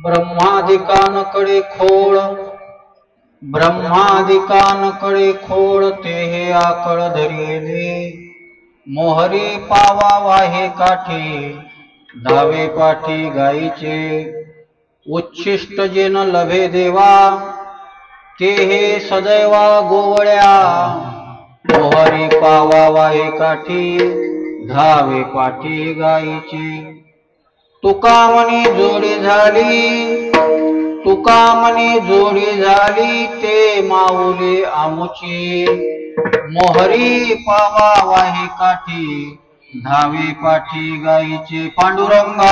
ब्रह्मादिकांकडे खोळ ब्रह्मादिकांकडे खोळ ते हे आकळ धरिले मोहरी पावा वाहे काठी डावे पाठी गाईचे उच्छिष्ट जेन लभे देवा ते हे सदैवा गोवळ्या मोहरी पावा वाहे काठी धावे पाठी गाईचे तुका म्हणे जोडी झाली तुका म्हणे जोडी झाली ते माऊली आमुची मोहरी पावा वाही काठी धावे पाठी गाईचे पांडुरंगा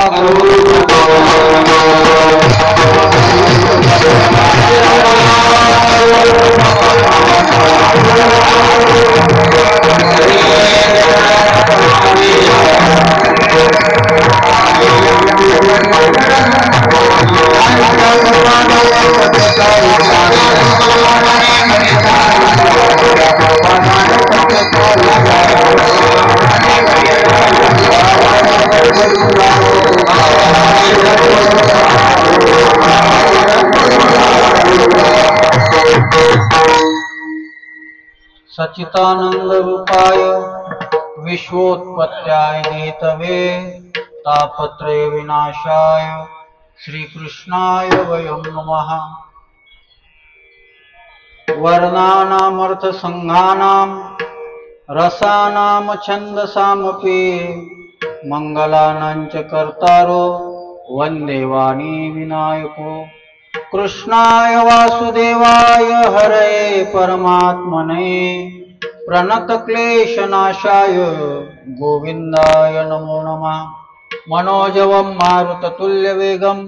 सच्चिदानंद रूपाय विश्वोत्पत्त्याय हेतवे तापत्रय विनाशाय श्रीकृष्णाय वयं नमः। वर्णानामर्थ संघानां रसानां छन्दसामपि मंगलानां च कर्तारो वन्दे वाणी विनायको कृष्णाय वासुदेवाय हरे परमात्मने प्रणतक्लेशनाशाय गोविन्दाय नमो नमः। मनोजवं मारुततुल्यवेगं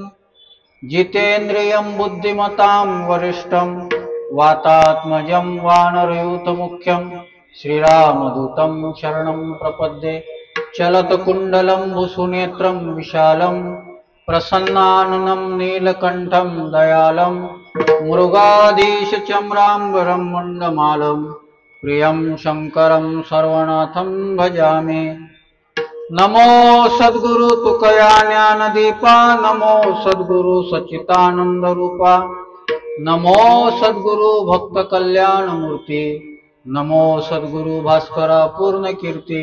जितेन्द्रियं बुद्धिमतां वरिष्ठं वातात्मजं वानरयूथमुख्यं श्रीरामदूतं शरणं प्रपद्ये। चलत्कुण्डलं भुसुनेत्रं विशालं प्रसन्नाननं नीलकण्ठं दयालं मृगाधीशचम्राम्बरं मुण्डमालं प्रियं शङ्करं सर्वनाथं भजामि। नमो सद्गुरु तुकया ज्ञानदीपा नमो सद्गुरु सच्चिदानंद रूपा नमो सद्गुरु भक्त कल्याण मूर्ती, नमो सद्गुरु भास्करा पूर्ण कीर्ती,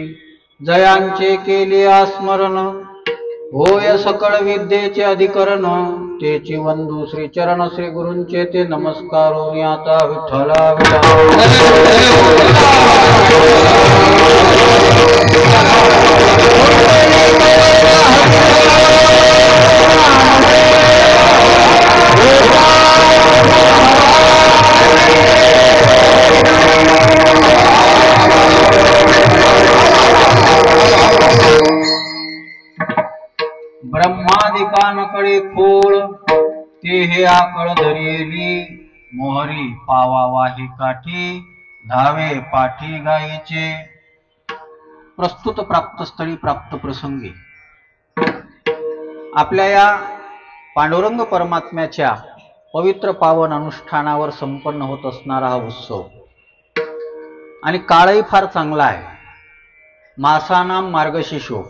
जयांचे केले स्मरण, होय सकळ विद्येचे अधिकरण, तेची वंदू श्री चरण श्री गुरूंचे ते नमस्कारो आता विठ्ठला ब्रह्मादिकांकडे खोळ, ते हे आकळ धरिली, मोहरी पावा वाही काठी, धावे पाठी गायीचे. प्रस्तुत प्राप्त स्थळी प्राप्त प्रसंगी आपल्या या पांडुरंग परमात्म्याच्या पवित्र पावन अनुष्ठानावर संपन्न होत असणारा हा उत्सव, आणि काळही फार चांगला आहे. मासानाम मार्गशीर्षो,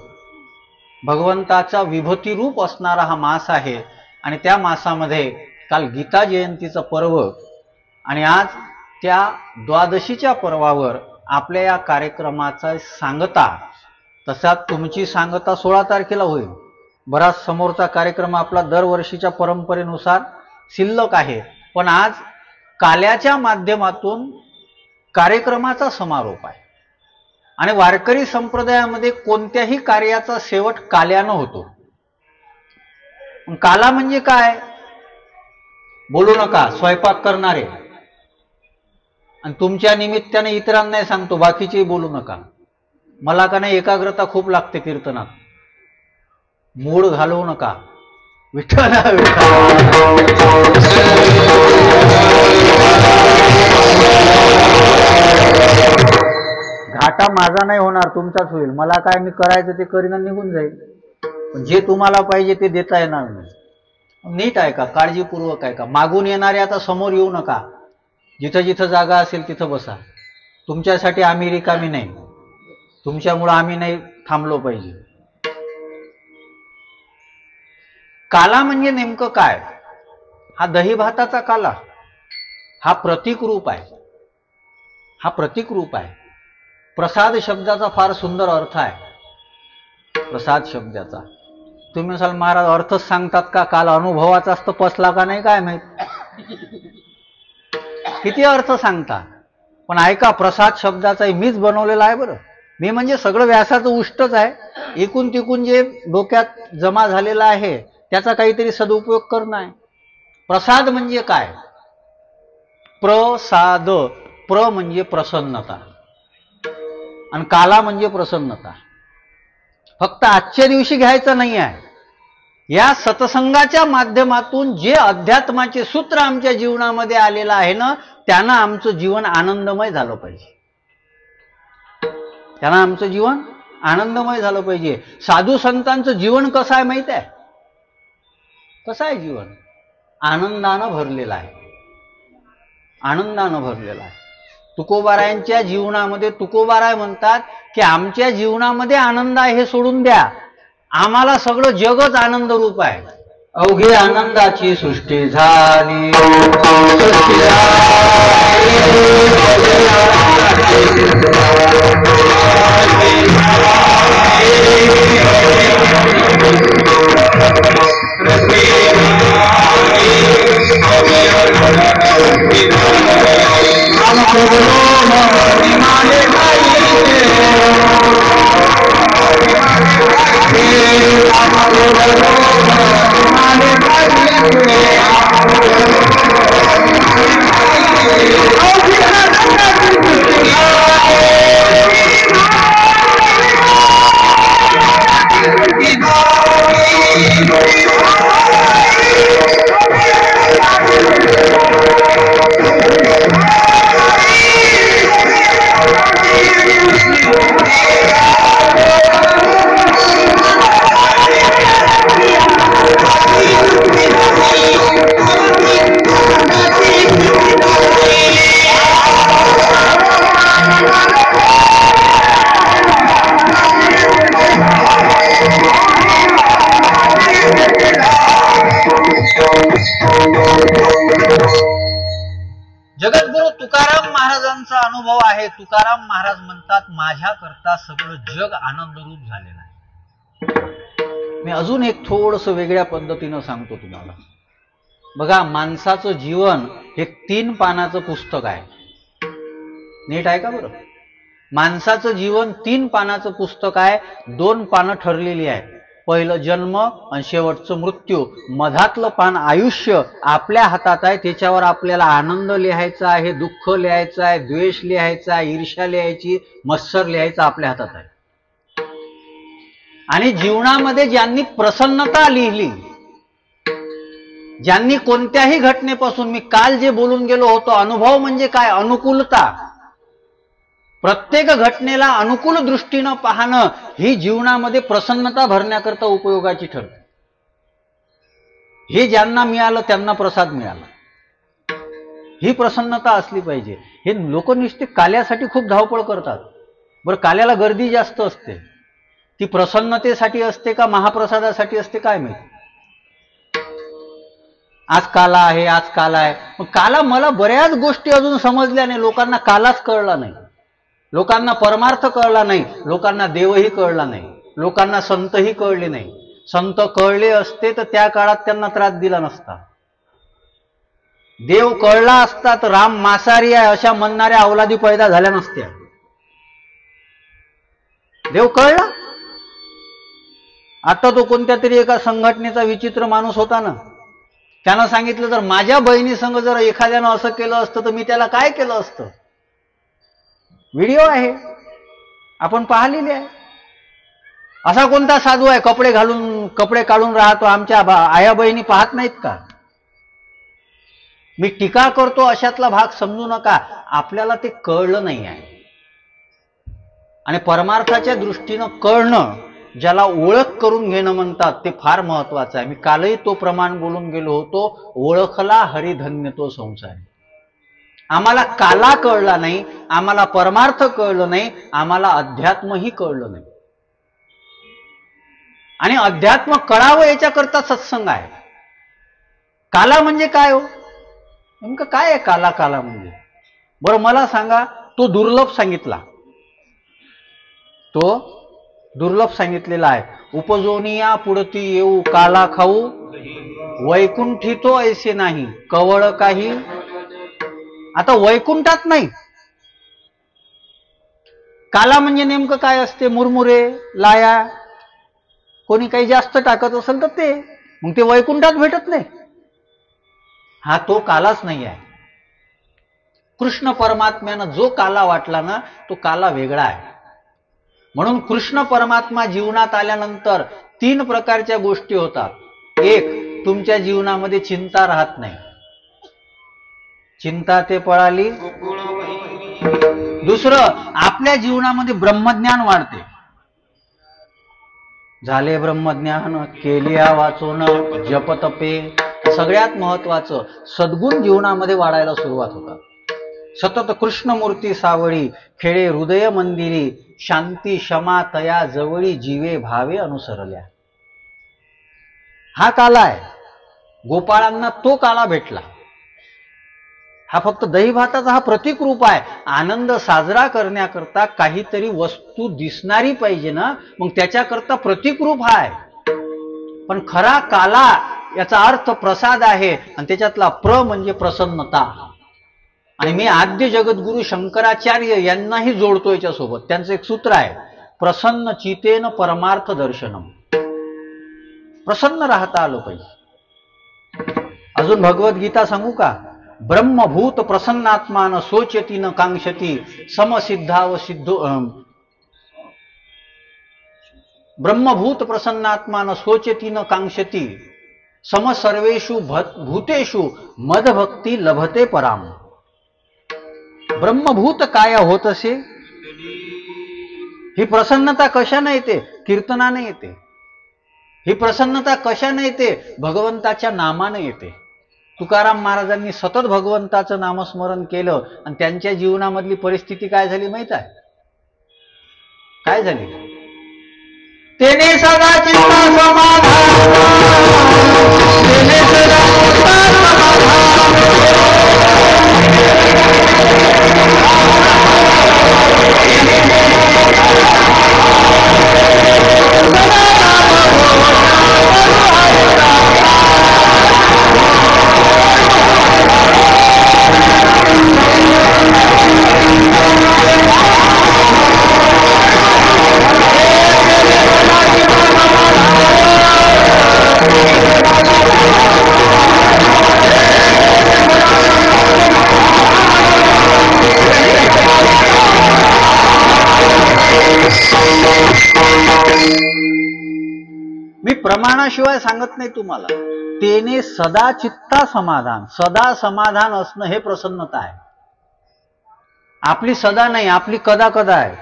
भगवंताचा विभूती रूप असणारा हा मास आहे. आणि त्या मासामध्ये काल गीता जयंतीचं पर्व, आणि आज त्या द्वादशीच्या पर्वावर आपल्या या कार्यक्रमाचा सांगता. तसा तुमची सांगता 16 तारखेला होईल. बराच समोरचा कार्यक्रम आपला दरवर्षीच्या परंपरेनुसार शिल्लक आहे, पण आज काल्याच्या माध्यमातून कार्यक्रमाचा समारोप आहे. आणि वारकरी संप्रदायामध्ये कोणत्याही कार्याचा शेवट काल्यानं होतो. काला म्हणजे काय? बोलू नका स्वयंपाक करणारे, आणि तुमच्या निमित्ताने इतरांनाही सांगतो बाकीचेही बोलू नका. मला का नाही एकाग्रता खूप लागते कीर्तनात. मूड घालवू नका. विठ्ठल घाटा माझा नाही होणार, तुमचाच होईल. मला काय, मी करायचं ते करीन आणि निघून जाईल. पण जे तुम्हाला पाहिजे ते देता येणार नाही. नीट ऐका, काळजीपूर्वक ऐका. मागून येणारे आता समोर येऊ नका. जिथं जिथं जागा असेल तिथं बसा. तुमच्यासाठी आम्ही रिकामी नाही, तुमच्यामुळं आम्ही नाही थांबलो पाहिजे. काला म्हणजे नेमकं काय? हा दही भाताचा काला, हा प्रतीक रूप आहे. हा प्रतीक रूप आहे. प्रसाद शब्दाचा फार सुंदर अर्थ आहे. प्रसाद शब्दाचा तुम्ही म्हणाल महाराज अर्थच सांगतात का? काल अनुभवाचा असतं पसला का नाही काय माहित. किती अर्थ सांगता, पण ऐका, प्रसाद शब्दाचा मीच बनवलेला आहे बरं. मी म्हणजे सगळं व्यासाचं उष्टच आहे. एकूण तिकून जे डोक्यात जमा झालेला आहे त्याचा काहीतरी सदुपयोग करणं आहे. प्रसाद म्हणजे काय? प्रसाद, प्र म्हणजे प्रसन्नता, आणि काला म्हणजे प्रसन्नता. फक्त आजच्या दिवशी घ्यायचं नाही आहे. या सत्संगाच्या माध्यमातून जे अध्यात्माचे सूत्र आमच्या जीवनामध्ये आलेलं आहे ना, त्यानं आमचं जीवन आनंदमय झालं पाहिजे. त्यानं आमचं जीवन आनंदमय झालं पाहिजे. साधू संतांचं जीवन कसं आहे माहित आहे? कसं आहे जीवन? आनंदानं भरलेलं आहे. आनंदानं भरलेलं आहे. तुकोबारायांच्या जीवनामध्ये तुकोबाराय म्हणतात की आमच्या जीवनामध्ये आनंद आहे हे सोडून द्या, आम्हाला सगळं जगच आनंद रूप आहे. अवघे आनंदाची सृष्टी झाली, जगद्गुरु तुकाराम महाराजांचा अनुभव आहे. तुकाराम महाराज म्हणतात, माझ्या करता सगळं जग आनंदरूप झालेलं आहे. मी अजून एक थोडस वेगळ्या पद्धतीनं सांगतो तुम्हाला. बघा, माणसाचं जीवन हे 3 पानाचं पुस्तक आहे. नीट आहे का बरं? माणसाचं जीवन 3 पानाचं पुस्तक आहे. 2 पानं ठरलेली आहेत. पहिलं जन्म आणि शेवटचं मृत्यू. मधातलं पान आयुष्य आपल्या हातात आहे. त्याच्यावर आपल्याला आनंद लिहायचा आहे, दुःख लिहायचं आहे, द्वेष लिहायचा आहे, ईर्ष्या लिहायची, मत्सर लिहायचा आपल्या हातात आहे. आणि जीवनामध्ये ज्यांनी प्रसन्नता लिहिली, ज्यांनी कोणत्याही घटनेपासून, मी काल जे बोलून गेलो होतो, अनुभव म्हणजे काय? अनुकूलता. प्रत्येक घटनेला अनुकूल दृष्टीनं पाहणं ही जीवनामध्ये प्रसन्नता भरण्याकरता उपयोगाची ठरते. हे ज्यांना मिळालं त्यांना प्रसाद मिळाला. ही प्रसन्नता असली पाहिजे. हे लोक नुसते काल्यासाठी खूप धावपळ करतात. बरं, काल्याला गर्दी जास्त असते. ती प्रसन्नतेसाठी असते का महाप्रसादासाठी असते काय माहिती? आज काला आहे, आज काला आहे. मग काला, मला बऱ्याच गोष्टी अजून समजल्या नाही. लोकांना कालाच कळला नाही, लोकांना परमार्थ कळला नाही, लोकांना देवही कळला नाही, लोकांना संतही कळले नाही. संत कळले असते तर त्या काळात त्यांना त्रास दिला नसता. देव कळला असता तर राम मांसाहारी आहे अशा म्हणणाऱ्या अवलादी पैदा झाल्या नसत्या. देव कळला. आता तो कोणत्या तरी एका संघटनेचा विचित्र माणूस होता ना, त्यानं सांगितलं, जर माझ्या बहिणी संग जर एखाद्यानं असं केलं असतं तर मी त्याला काय केलं असतं. व्हिडिओ आहे, आपण पाहिलेले आहे. असा कोणता साधू आहे कपडे काढून राहतो, आमच्या आया बहिणी पाहत नाहीत का? मी टीका करतो अशातला भाग समजू नका. आपल्याला ते कळलं नाही आहे. आणि परमार्थाच्या दृष्टीनं कळणं, ज्याला ओळख करून घेणं म्हणतात, ते फार महत्वाचं आहे. मी कालही तो प्रमाण बोलून गेलो होतो, ओळखला हरिधन्य तो संसार. आम्हाला काला कळला नाही, आम्हाला परमार्थ कळलं नाही, आम्हाला अध्यात्मही कळलं नाही. आणि अध्यात्म कळावं याच्याकरता सत्संग आहे. काला म्हणजे काय हो? नेमकं काय आहे काला? काला म्हणजे, बरं मला सांगा. तो दुर्लभ सांगितला, तो दुर्लभ सांगितलेला आहे. उपजोनिया पुढती येऊ काला खाऊ, वैकुंठी तो ऐसे नाही कवळ काही. आता वैकुंठात नाही. काला म्हणजे नेमकं काय असते? मुरमुरे, लाया, कोणी काही जास्त टाकत असेल तर ते, मग ते वैकुंठात भेटत नाही. हा तो कालाच नाही आहे. कृष्ण परमात्म्यानं जो काला वाटला ना, तो काला वेगळा आहे. म्हणून कृष्ण परमात्मा जीवनात आल्यानंतर 3 प्रकारच्या गोष्टी होतात. एक, तुमच्या जीवनामध्ये चिंता राहत नाही, चिंता ते पळाली. दुसरं, आपल्या जीवनामध्ये ब्रह्मज्ञान वाढते. झाले ब्रह्मज्ञान, केलिया वाचून जपतपे. सगळ्यात महत्वाचं, सद्गुण जीवनामध्ये वाढायला सुरुवात होतात. सतत कृष्णमूर्ती सावळी, खेळे हृदय मंदिरी, शांती क्षमा तया जवळी, जीवे भावे अनुसरल्या. हा काला आहे. गोपाळांना तो काला भेटला. हा फक्त दही भाताचा हा प्रतीक रूप आहे. आनंद साजरा करण्याकरता काहीतरी वस्तू दिसणारी पाहिजे ना, मग त्याच्याकरता प्रतीक रूप आहे. पण खरा काला याचा अर्थ प्रसाद आहे, आणि त्याच्यातला प्र म्हणजे प्रसन्नता. आणि मी आद्य जगद्गुरु शंकराचार्य यांनाही जोडतो याच्यासोबत. त्यांचं एक सूत्र आहे, प्रसन्न चितेन परमार्थ दर्शनम. प्रसन्न राहता आलं पाहिजे. अजून भगवद्गीता सांगू का? ब्रह्मभूत प्रसन्नात्मान सोचती न कांक्षती, समसिद्धाव सिद्धो. ब्रह्मभूत प्रसन्नात्मान सोचती न कांक्षती, सम सर्वेषु भूतेषु मदभक्ती लभते पराम. ब्रह्मभूत काय होत असे? ही प्रसन्नता कशाने येते? कीर्तनाने येते. ही प्रसन्नता कशाने येते? भगवंताच्या नामाने येते. तुकाराम महाराजांनी सतत भगवंताचं नामस्मरण केलं, आणि त्यांच्या जीवनामधली परिस्थिती काय झाली माहित आहे? काय झाली? तेने सदा चिंता समाधान, तेने सदा चिंता समाधान, प्रमाणाशिवाय सांगत नाही तुम्हाला. तेने सदा चित्ता समाधान, सदा समाधान असणं हे प्रसन्नता आहे. आपली सदा नाही, आपली कदा कदा आहे.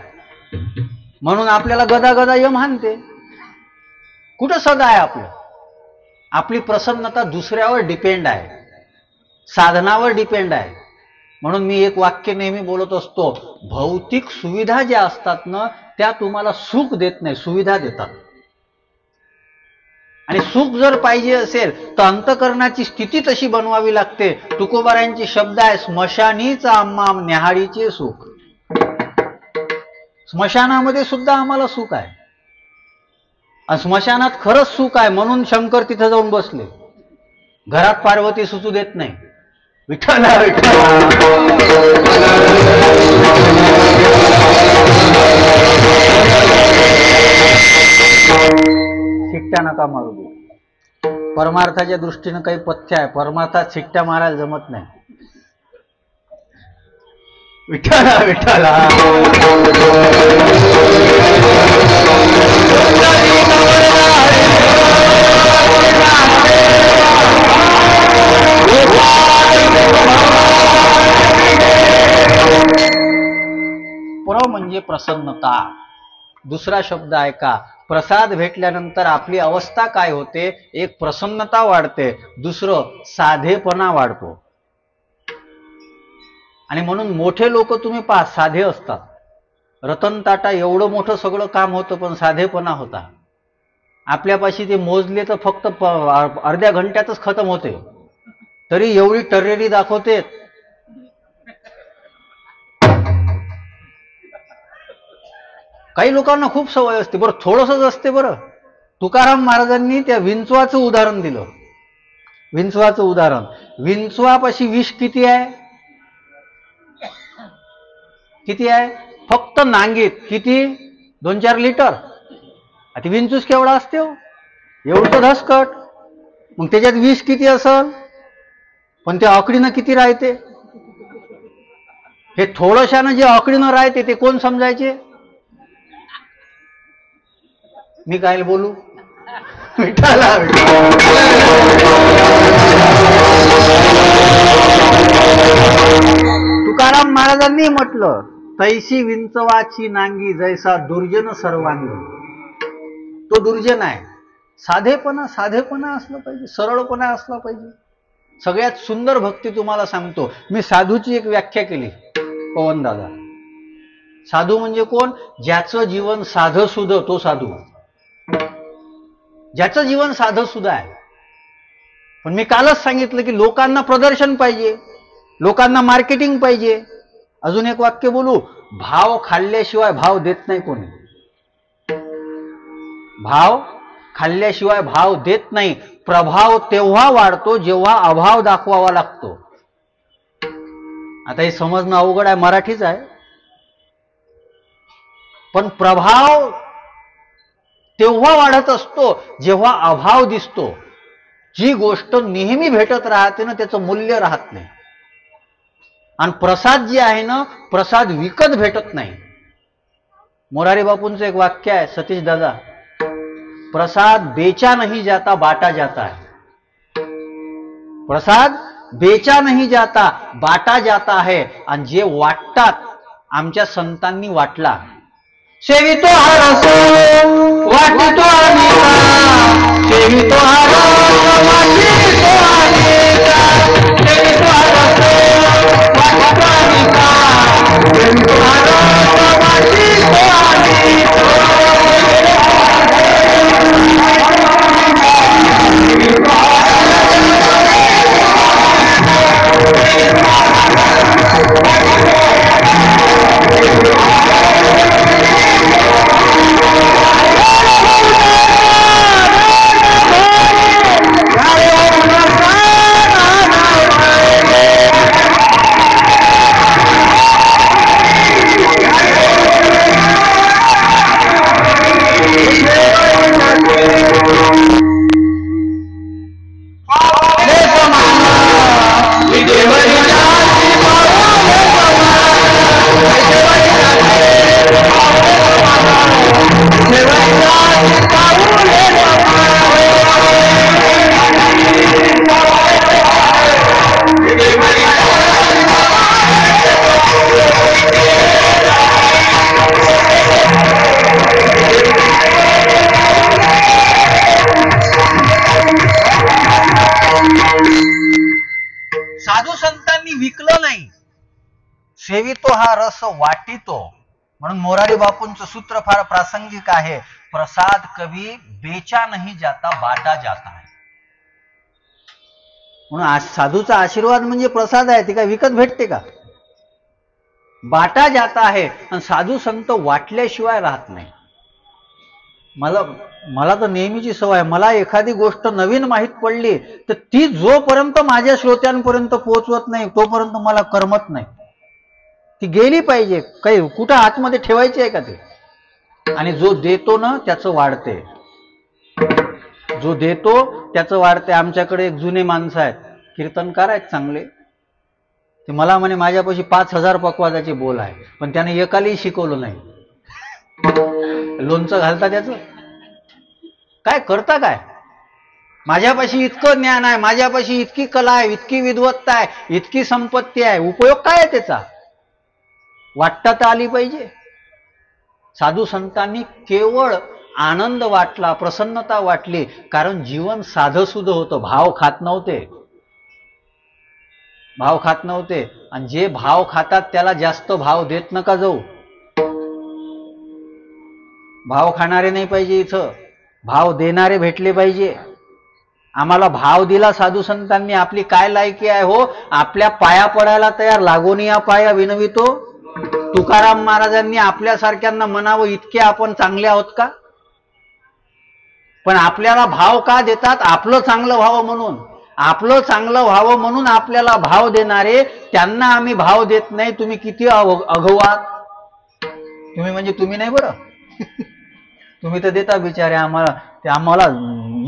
म्हणून आपल्याला गदा गदा यम हाणते. कुठं सदा आहे आपलं? आपली प्रसन्नता दुसऱ्यावर डिपेंड आहे, साधनावर डिपेंड आहे. म्हणून मी एक वाक्य नेहमी बोलत असतो, भौतिक सुविधा ज्या असतात ना त्या तुम्हाला सुख देत नाही, सुविधा देतात. आणि सुख जर पाहिजे असेल तर अंतःकरणाची स्थिती तशी बनवावी लागते. तुकोबारायांचे शब्द आहे, स्मशानीच आम्हा न्याहाळीचे सुख. स्मशानामध्ये सुद्धा आम्हाला सुख आहे. आणि स्मशानात खरंच सुख आहे म्हणून शंकर तिथं जाऊन बसले. घरात पार्वती सुचू देत नाही. विठ्ठल शिट्ट्या नका मारू दे. परमार्थाच्या दृष्टीनं काही पथ्य आहे, परमार्थात शिट्ट्या मारायला जमत नाही. विठ्ठला विठ्ठला म्हणजे प्रसन्नता. दुसरा शब्द आहे का, प्रसाद भेटल्यानंतर आपली अवस्था काय होते? एक प्रसन्नता वाढते, दुसरं साधेपणा वाढतो. आणि म्हणून मोठे लोक तुम्ही पहा, साधे असतात. रतन टाटा एवढं मोठं सगळं काम होतं पण साधेपणा होता. आपल्यापाशी ते मोजले तर फक्त अर्ध्या घंट्यातच खतम होते, तरी एवढी टर्रेरी दाखवते. काही लोकांना खूप सवय असते. बरं थोडंसंच असते. बरं तुकाराम महाराजांनी त्या विंचवाचं उदाहरण दिलं. विंचवाचं उदाहरण, विंचवापाशी विष किती आहे? किती आहे? फक्त नांगीत किती? 2-4 लिटर. आता विंचूस केवढा असते हो? एवढं तर धसकट. मग त्याच्यात विष किती असल? पण त्या आकडीनं किती राहते? हे थोडशानं जे आकडीनं राहते ते कोण समजायचे? मी काय बोलू? तुकाराम महाराजांनी म्हटलं, तैशी विंचवाची नांगी जैसा दुर्जन सर्वांगी. तो दुर्जन आहे. साधेपणा असलं पाहिजे, सरळपणा असला पाहिजे. सगळ्यात सुंदर भक्ती तुम्हाला सांगतो मी. साधूची एक व्याख्या केली पवन दादा. साधू म्हणजे कोण? ज्याचं जीवन साधं सुध तो साधू. ज्याचं जीवन साधं सुद्धा आहे. पण मी कालच सांगितलं की लोकांना प्रदर्शन पाहिजे, लोकांना मार्केटिंग पाहिजे. अजून एक वाक्य बोलू, भाव खाल्ल्याशिवाय भाव देत नाही कोणी. भाव खाल्ल्याशिवाय भाव देत नाही. प्रभाव तेव्हा वाढतो जेव्हा अभाव दाखवावा लागतो. आता हे समजणं अवघड आहे, मराठीच आहे. पण प्रभाव तेव्हा वाढत असतो जेव्हा अभाव दिसतो. जी गोष्ट नेहमी भेटत राहते ना त्याचं मूल्य राहत नाही. आणि प्रसाद जे आहे ना, प्रसाद विकत भेटत नाही. मोरारी बापूंचं एक वाक्य आहे, सतीश दादा, प्रसाद बेचा नहीं जाता बाटा जाता है. प्रसाद बेचा नहीं जाता बाटा जाता है. आणि जे वाटतात आमच्या संतांनी वाटला. सेवितो हा रस वाटितो अनेका, सेवितो हा रस वाटितो अनेका, सेवितो हा रस वाटितो अनेका, सेवितो हा रस वाटितो अनेका. घेतलं नाही. सेवितो हा रस वाटितो. म्हणून मोरारी बापूंचं सूत्र फार प्रासंगिक आहे. प्रसाद कवी बेचा नाही जाता बाटा जाता है. म्हणून साधूचा आशीर्वाद म्हणजे प्रसाद आहे. ती काय विकत भेटते का? बाटा जाता आहे. आणि साधू संत वाटल्याशिवाय राहत नाही. मला तर नेहमीची सवय, मला एखादी गोष्ट नवीन माहीत पडली तर ती जोपर्यंत माझ्या श्रोत्यांपर्यंत पोहोचवत नाही तोपर्यंत मला करमत नाही. ती गेली पाहिजे. काही कुठं आतमध्ये ठेवायची आहे का ते? आणि जो देतो ना त्याचं वाढते. जो देतो त्याचं वाढते. आमच्याकडे एक जुने माणसं आहेत, कीर्तनकार आहेत चांगले. ते मला म्हणे माझ्यापाशी 5,000 पकवाजाचे बोल आहे, पण त्याने एकालाही शिकवलं नाही. लोणचं घालता त्याचं काय करता काय? माझ्यापाशी इतकं ज्ञान आहे, माझ्यापाशी इतकी कला आहे, इतकी विद्वत्ता आहे, इतकी संपत्ती आहे, उपयोग काय आहे त्याचा? वाटता तर आली पाहिजे. साधू संतांनी केवळ आनंद वाटला, प्रसन्नता वाटली, कारण जीवन साधंसुध होतं. भाव खात नव्हते. भाव खात नव्हते. आणि जे भाव खातात त्याला जास्त भाव देत नका जाऊ. भाव खाणारे नाही पाहिजे इथं, भाव देणारे भेटले पाहिजे. आम्हाला भाव दिला साधू संतांनी. आपली काय लायकी आहे हो? आपल्या पाया पडायला तयार. लागोनी या पाया विनवितो. तुकाराम महाराजांनी आपल्यासारख्यांना म्हणावं, इतके आपण चांगले आहोत का? पण आपल्याला भाव का देतात? आपलं चांगलं व्हावं म्हणून. आपलं चांगलं व्हावं म्हणून आपल्याला भाव देणारे, त्यांना आम्ही भाव देत नाही. तुम्ही किती अघवात. तुम्ही म्हणजे तुम्ही नाही बरं. तुम्ही तर देता बिचारे आम्हाला. ते आम्हाला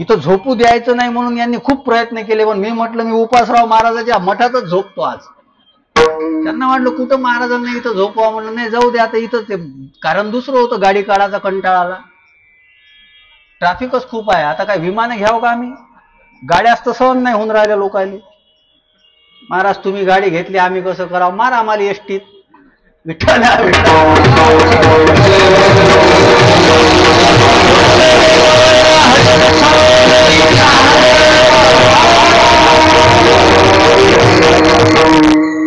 इथं झोपू द्यायचं नाही म्हणून यांनी खूप प्रयत्न केले. पण मी म्हटलं मी उपासराव महाराजाच्या मठातच झोपतो आज. त्यांना वाटलं कुठं महाराजांना इथं झोपवा. म्हणलं नाही, जाऊ दे आता इथं. ते कारण दुसरं होतं, गाडी काढायचा कंटाळाला. ट्रॅफिकच खूप आहे. आता काय विमानं घ्यावं का आम्ही? गाड्याच तर सहन नाही होऊन राहिल्या लोकांनी. महाराज तुम्ही गाडी घेतली, आम्ही कसं करावं? मारा आम्हाला एसटीत. विठ्ठल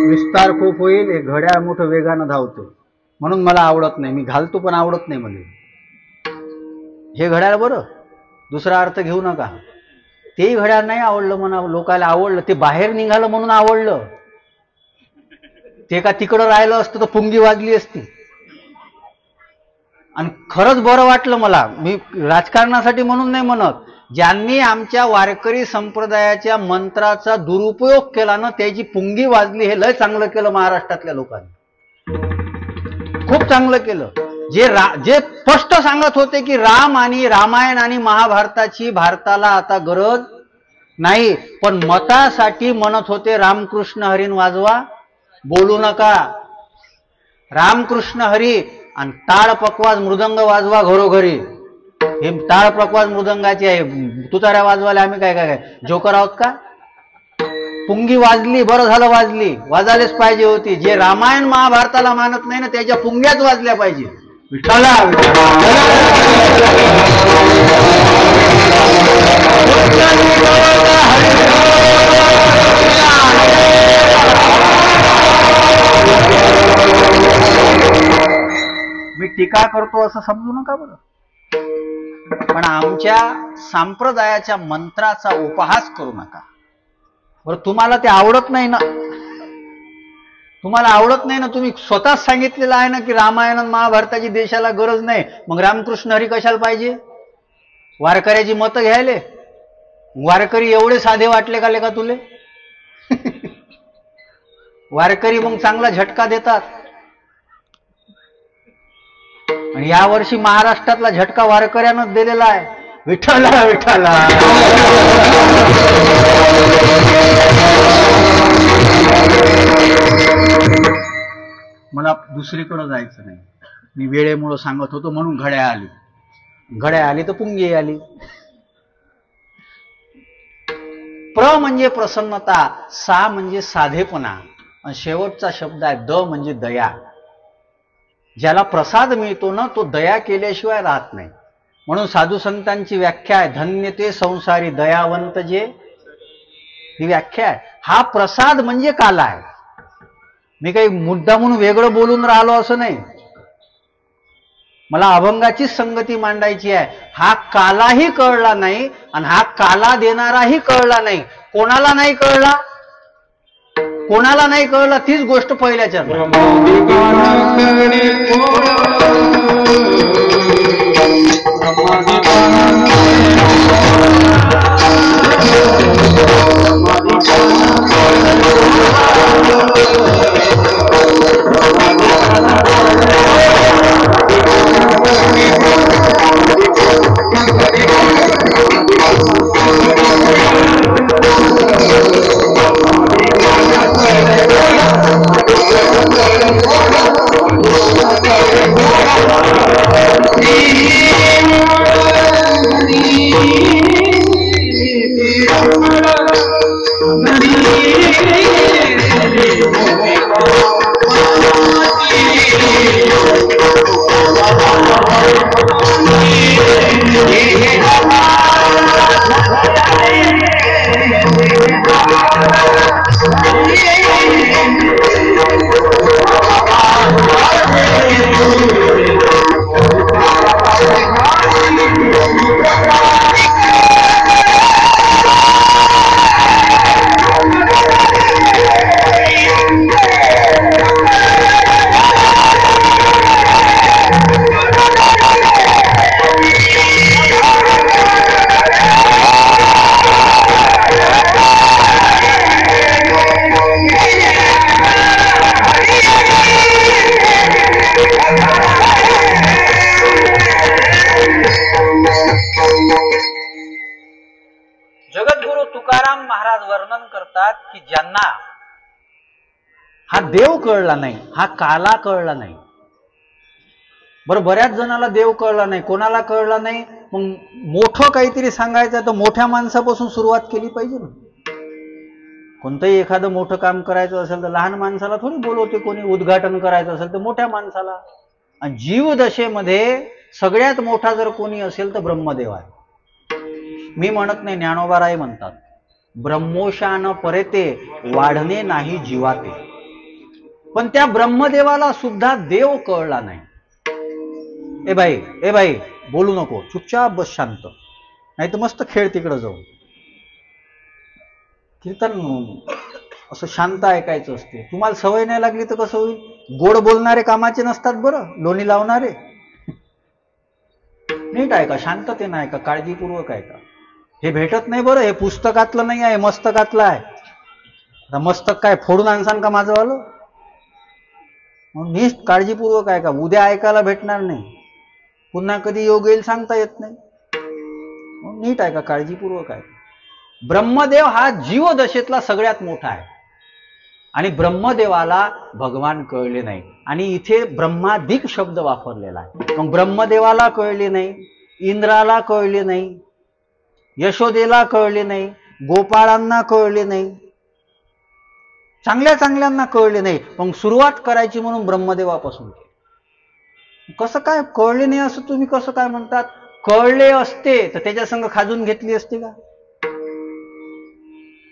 विस्तार खूप होईल. हे घड्याळ मोठं वेगानं धावतो म्हणून मला आवडत नाही. मी घालतो पण आवडत नाही मला हे घड्याळ. बरं, दुसरा अर्थ घेऊ नका. तेही घड्याळ नाही आवडलं म्हणा. लोकांना आवडलं, ते बाहेर निघालं म्हणून आवडलं. ते का तिकडं राहिलं असतं तर पुंगी वाजली असती. आणि खरंच बरं वाटलं मला. मी राजकारणासाठी म्हणून नाही म्हणत. ज्यांनी आमच्या वारकरी संप्रदायाच्या मंत्राचा दुरुपयोग केला ना, त्याची पुंगी वाजली. हे लय चांगलं केलं महाराष्ट्रातल्या लोकांनी. खूप चांगलं केलं. जे स्पष्ट सांगत होते की राम आणि रामायण आणि महाभारताची भारताला आता गरज नाही, पण मतासाठी म्हणत होते रामकृष्ण हरीन वाजवा, बोलू नका. रामकृष्ण हरी आणि टाळ पकवाज मृदंग वाजवा घरोघरी. हे टाळ पकवाज मृदंगाची आहे. तुताऱ्या वाजवायला आम्ही काय काय काय जोकर आहोत का? पुंगी वाजली, बरं झालं वाजली. वाजायलाच पाहिजे होती. जे रामायण महाभारताला मानत नाही ना, त्याच्या पुंग्याच वाजल्या पाहिजे. विठ्ठला मी टीका करतो असं समजू नका बरं. पण आमच्या संप्रदायाच्या मंत्राचा उपहास करू नका बरं. तुम्हाला ते आवडत नाही ना, तुम्हाला आवडत नाही ना. तुम्ही स्वतःच सांगितलेलं आहे ना की रामायण आणि महाभारताची देशाला गरज नाही. मग रामकृष्ण हरी कशाला पाहिजे? वारकऱ्याची मतं घ्यायले. वारकरी एवढे साधे वाटले का तुले? वारकरी मग चांगला झटका देतात. आणि यावर्षी महाराष्ट्रातला झटका वारकऱ्यानंच दिलेला आहे. विठ्ठला विठ्ठला. मला दुसरीकडे जायचं नाही. मी वेळेमुळे सांगत होतो म्हणून घड्याळ आली. घड्याळ आली तर पुंगी आली. प्र म्हणजे प्रसन्नता, सा म्हणजे साधेपणा, आणि शेवटचा शब्द आहे द म्हणजे दया. ज्याला प्रसाद मिळतो ना, तो दया केल्याशिवाय राहत नाही. म्हणून साधू संतांची व्याख्या आहे, धन्य ते संसारी दयावंत जे. ही व्याख्या आहे. हा प्रसाद म्हणजे काला आहे. मी काही मुद्दा म्हणून वेगळं बोलून राहिलो असं नाही. मला अभंगाचीच संगती मांडायची आहे. हा कालाही कळला नाही आणि हा काला देणाराही कळला नाही. कोणाला नाही कळला? कोणाला नाही कळला तीच गोष्ट पहिल्याच्या हा देव कळला नाही, हा काला कळला नाही. बरं, बऱ्याच जणाला देव कळला नाही. कोणाला कळला नाही? मग मोठं काहीतरी सांगायचं तर मोठ्या माणसापासून सुरुवात केली पाहिजे ना. कोणतंही एखादं मोठं काम करायचं असेल तर लहान माणसाला थोडी बोलवते कोणी. उद्घाटन करायचं असेल तर मोठ्या माणसाला. आणि जीवदशेमध्ये सगळ्यात मोठा जर कोणी असेल तर ब्रह्मदेव आहे. मी म्हणत नाही, ज्ञानोबाराय म्हणतात, ब्रह्मोशान परते वाढणे नाही जीवाते. पण त्या ब्रह्मदेवाला सुद्धा देव कळला नाही. ए बाई बोलू नको, चुपचाप बस शांत, नाही तर मस्त खेळ तिकडं जाऊ. कीर्तन असं शांत ऐकायचं असते. तुम्हाला सवय नाही लागली तर कसं होईल? गोड बोलणारे कामाचे नसतात बरं, लोणी लावणारे. नीट ऐका, शांततेनं ऐका, काळजीपूर्वक ऐका. हे भेटत नाही बरं, हे पुस्तकातलं नाही आहे, मस्तकातलं आहे. आता मस्तक काय फोडून आणसान का माझं वालं? नीट काळजीपूर्वक ऐका. उद्या ऐकायला भेटणार नाही, पुन्हा कधी योग येईल सांगता येत नाही. नीट ऐका, काळजीपूर्वक ऐका. ब्रह्मदेव हा जीवदशेतला सगळ्यात मोठा आहे आणि ब्रह्मदेवाला भगवान कळले नाही. आणि इथे ब्रह्माधिक शब्द वापरलेला आहे. मग ब्रह्मदेवाला कळले नाही, इंद्राला कळले नाही, यशोदेला कळले नाही, गोपाळांना कळले नाही, चांगल्या चांगल्यांना कळले नाही. मग सुरुवात करायची म्हणून ब्रह्मदेवापासून. कसं काय कळले नाही असं तुम्ही कसं काय म्हणतात? कळले असते तर त्याच्या संग खाजून घेतली असते का?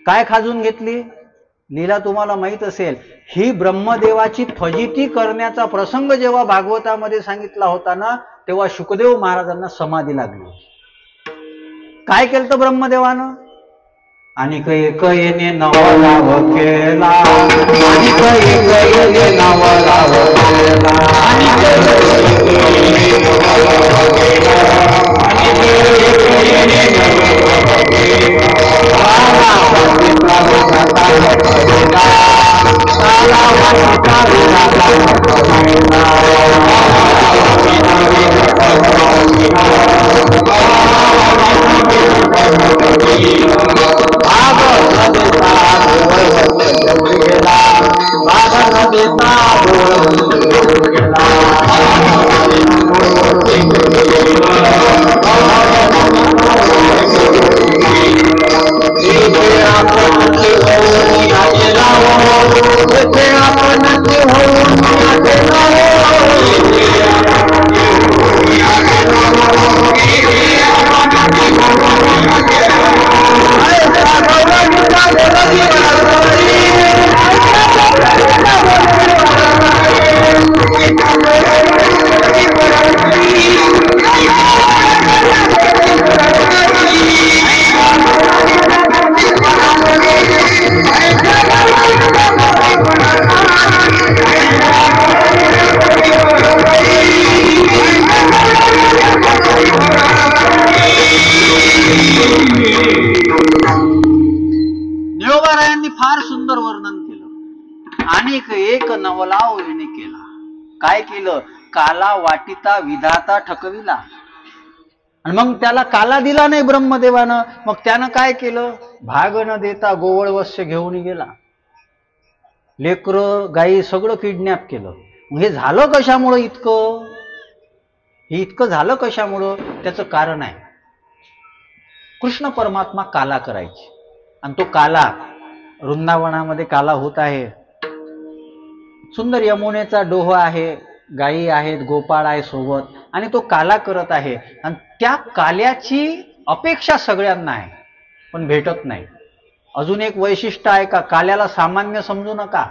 काय खाजून घेतली? लीला तुम्हाला माहित असेल. ही ब्रह्मदेवाची फजिती करण्याचा प्रसंग जेव्हा भागवतामध्ये सांगितला होता ना, तेव्हा शुकदेव महाराजांना समाधी लागली. काय केलं तर ब्रह्मदेवानं? आणि कैकयेने नवलाव केला, आणि कैकयेने नवलाव केला, आणि कैकयेने नवलाव केला, आणि कैकयेने नवलाव केला. अनेक एक नवलाव येणे केला. काय केलं? काला वाटिता विधाता ठकविला. आणि मग त्याला काला दिला नाही ब्रह्मदेवानं. मग त्यानं काय केलं? भाग न देता गोवळ वस्य घेऊन गेला. लेकरं गाई सगळं किडनॅप केलं. हे झालं कशामुळं इतकं? हे इतकं झालं कशामुळं? त्याचं कारण आहे. कृष्ण परमात्मा काला करायचे आणि तो काला वृंदावनामध्ये काला होत आहे. सुंदर यमुनेचा डोह आहे, गायी आहेत, गोपाळ आहे सोबत, आणि तो काला करत आहे. आणि त्या काल्याची अपेक्षा सगळ्यांना आहे पण भेटत नाही. अजून एक वैशिष्ट्य आहे का? काल्याला सामान्य समजू नका.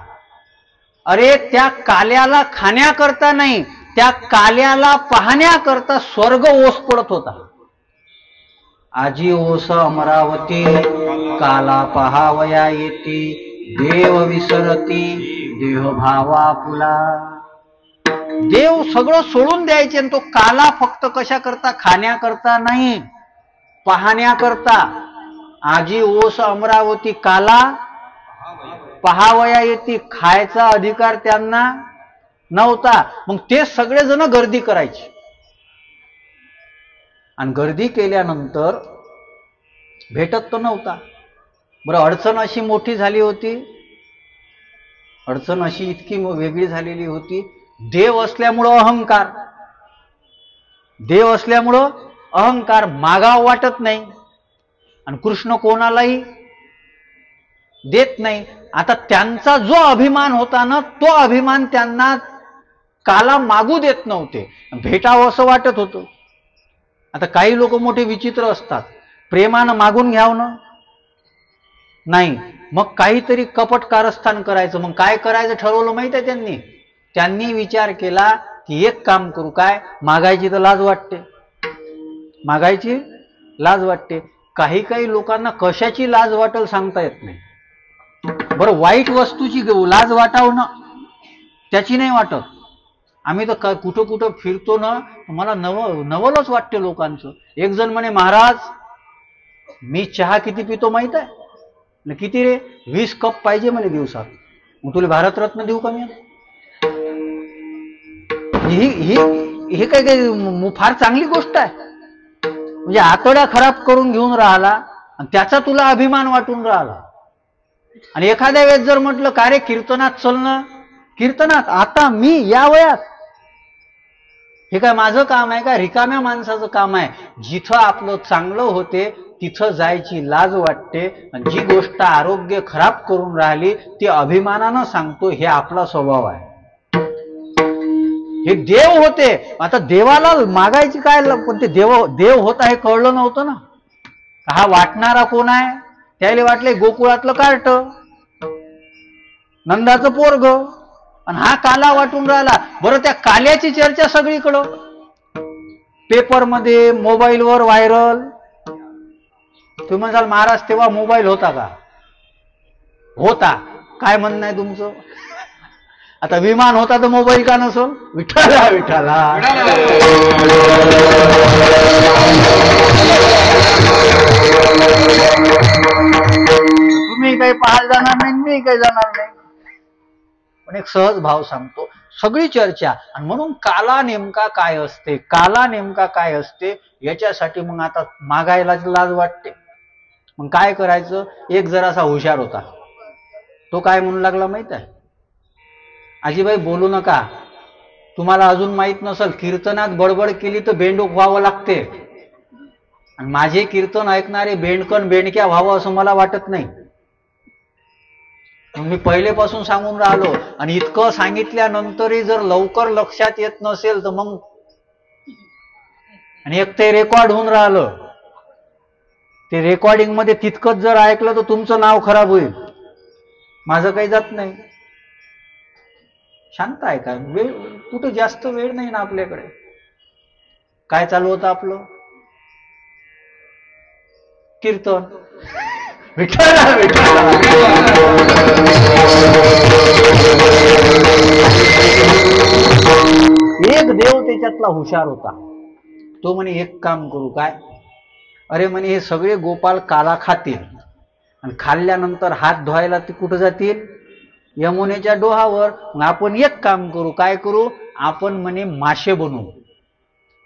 अरे त्या काल्याला खाण्याकरता नाही, त्या काल्याला पाहण्याकरता स्वर्ग ओस पडत होता. आजी ओस अमरावती, काला पहावया येती, देव विसरती देह भावा पुला. देव सगळं सोडून द्यायचे आणि तो काला फक्त कशा करता? खाण्याकरता नाही, पाहण्याकरता. आजी ओस अमरावती, काला पहावया येती. खायचा अधिकार त्यांना नव्हता. मग ते सगळेजण गर्दी करायचे आणि गर्दी केल्यानंतर भेटत तर नव्हता. बरं, अडचण अशी मोठी झाली होती, अडचण अशी इतकी वेगळी झालेली होती. देव असल्यामुळं अहंकार, देव असल्यामुळं अहंकार, मागाव वाटत नाही. आणि कृष्ण कोणालाही देत नाही. आता त्यांचा जो अभिमान होता ना, तो अभिमान त्यांना काला मागू देत नव्हते, भेटावं असं वाटत होतं. आता काही लोक मोठे विचित्र असतात, प्रेमानं मागून घ्यावं ना, नाही, मग काहीतरी कपट कारस्थान करायचं. मग काय करायचं ठरवलं माहिती आहे त्यांनी? त्यांनी विचार केला की एक काम करू. काय? मागायची तर लाज वाटते, मागायची लाज वाटते. काही काही लोकांना कशाची लाज वाटेल सांगता येत नाही. बरं, वाईट वस्तूची लाज वाटावं ना, त्याची नाही वाटत. आम्ही तर कुठं कुठं फिरतो ना, मला नवलच वाटते लोकांचं. एक जण म्हणे, महाराज मी चहा किती पितो माहित आहे? किती रे? 20 कप पाहिजे म्हणे दिवसात. मग तुला भारतरत्न देऊ का मी? हे काय काय फार चांगली गोष्ट आहे. म्हणजे आतड्या खराब करून घेऊन राहिला आणि त्याचा तुला अभिमान वाटून राहिला. आणि एखाद्या वेळेस जर म्हटलं का रे कीर्तनात चल ना, कीर्तनात आता मी या वयात, हे काय माझं काम आहे का? रिकाम्या माणसाचं काम आहे. जिथं आपलं चांगलं होते तिथं जायची लाज वाटते. आणि जी गोष्ट आरोग्य खराब करून राहिली ती अभिमानानं सांगतो, हे आपला स्वभाव आहे. हे देव होते, आता देवाला मागायची काय? पण ते देव होत आहे कळलं नव्हतं ना. हा वाटणारा कोण आहे? त्याला वाटले गोकुळातलं कार्ट, नंदाचं पोरग, आणि हा काला वाटून राहिला. बरं, त्या काल्याची चर्चा सगळीकडं, पेपरमध्ये, मोबाईलवर व्हायरल. तुम्ही म्हणाल महाराज तेव्हा मोबाईल होता का? होता. काय म्हणणं आहे तुमचं? आता विमान होता तर मोबाईल का नसो? विठाला विठाला. तुम्ही काही पाहायला जाणार नाही, मी काही जाणार नाही, पण एक सहज भाव सांगतो. सगळी चर्चा. आणि म्हणून काला नेमका काय असते, काला नेमका काय असते याच्यासाठी मग आता मागायला लाज वाटते. मग काय करायचं? एक जरासा हुशार होता, तो काय म्हणू लागला माहित आहे? आजीबाई बोलू नका, तुम्हाला अजून माहित नसल, कीर्तनात बडबड केली तर बेंडूक व्हावं लागते. आणि माझे कीर्तन ऐकणारे बेंडकन बेंडक्या व्हावं असं मला वाटत नाही. मग मी पहिलेपासून सांगून राहिलो. आणि इतकं सांगितल्यानंतरही जर लवकर लक्षात येत नसेल तर मग, आणि एक ते रेकॉर्ड होऊन राहिलं, ते रेकॉर्डिंग मध्ये तितकंच जर ऐकलं तर तुमचं नाव खराब होईल. माझं काही जात नाही. शांत आहे का? वेळ कुठं जास्त वेळ नाही ना आपल्याकडे. काय चालू होतं आपलं? कीर्तन. विठ्ठला विठ्ठला. एक देव त्याच्यातला हुशार होता. तो म्हणे एक काम करू. काय? अरे म्हणे हे सगळे गोपाल काला खातील आणि खाल्ल्यानंतर हात धुवायला ते कुठं जातील? यमुनेच्या डोहावर. मग आपण एक काम करू, काय करू, आपण म्हणे मासे बनवू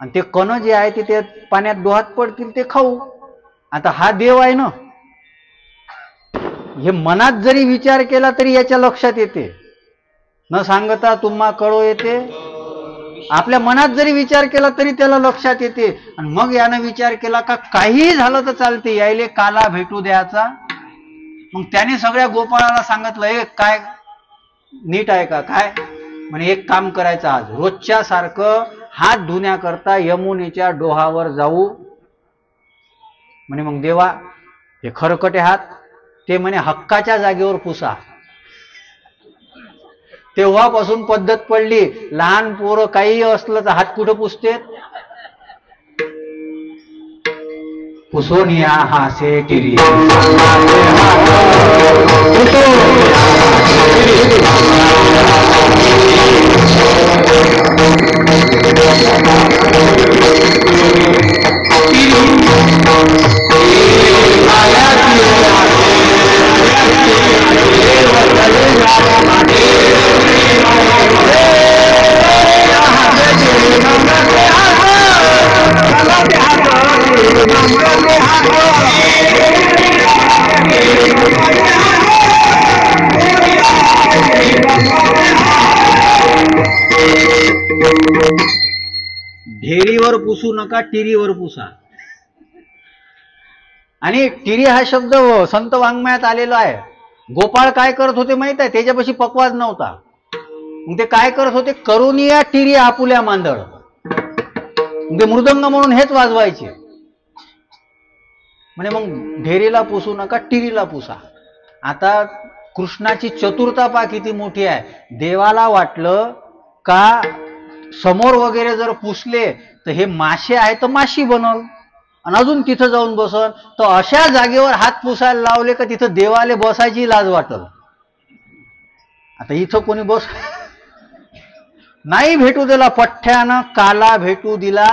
आणि ते कण जे आहे ते पाण्यात डोहात पडतील ते खाऊ. आता हा देव आहे ना, हे मनात जरी विचार केला तरी याच्या लक्षात येते, न सांगता तुम्हा कळो येते. आपल्या मनात जरी विचार केला तरी त्याला लक्षात येते. आणि मग यानं विचार केला का काही झालं तर चालते, यायले काला भेटू द्यायचा. मग त्याने सगळ्या गोपाळाला सांगितलं, हे काय नीट आहे का काय, म्हणे एक काम करायचं, आज रोजच्या सारखं हात धुण्याकरता यमुनेच्या डोहावर जाऊ. म्हणे मग देवा हे खरकटे हात, ते म्हणे हक्काच्या जागेवर पुसा. तेव्हापासून पद्धत पडली, लहान पोरं काही असलं तर हात कुठं पुसते, पुसोनिया हासे टिरी. ढेरीवर पुसू नका, टिरीवर पुसा. आणि टिरी हा शब्द संत वाङ्मयात आलेला आहे. गोपाळ काय करत होते माहित आहे, त्याच्यापाशी पकवाज नव्हता. मग ते काय करत होते, करुनिया टिरी आपुल्या मांदळ, ते मृदंग म्हणून हेच वाजवायचे. म्हणजे मग ढेरीला पुसू नका, टिरीला पुसा. आता कृष्णाची चतुरता पा किती मोठी आहे. देवाला वाटलं का समोर वगैरे जर पुसले तर हे मासे आहे तर माशी बनल आणि अजून तिथं जाऊन बसल, तर अशा जागेवर हात पुसायला लावले का तिथं देवाले बसायची लाज वाटल. आता इथं कोणी बस नाही भेटू दिला, पठ्ठ्यानं काला भेटू दिला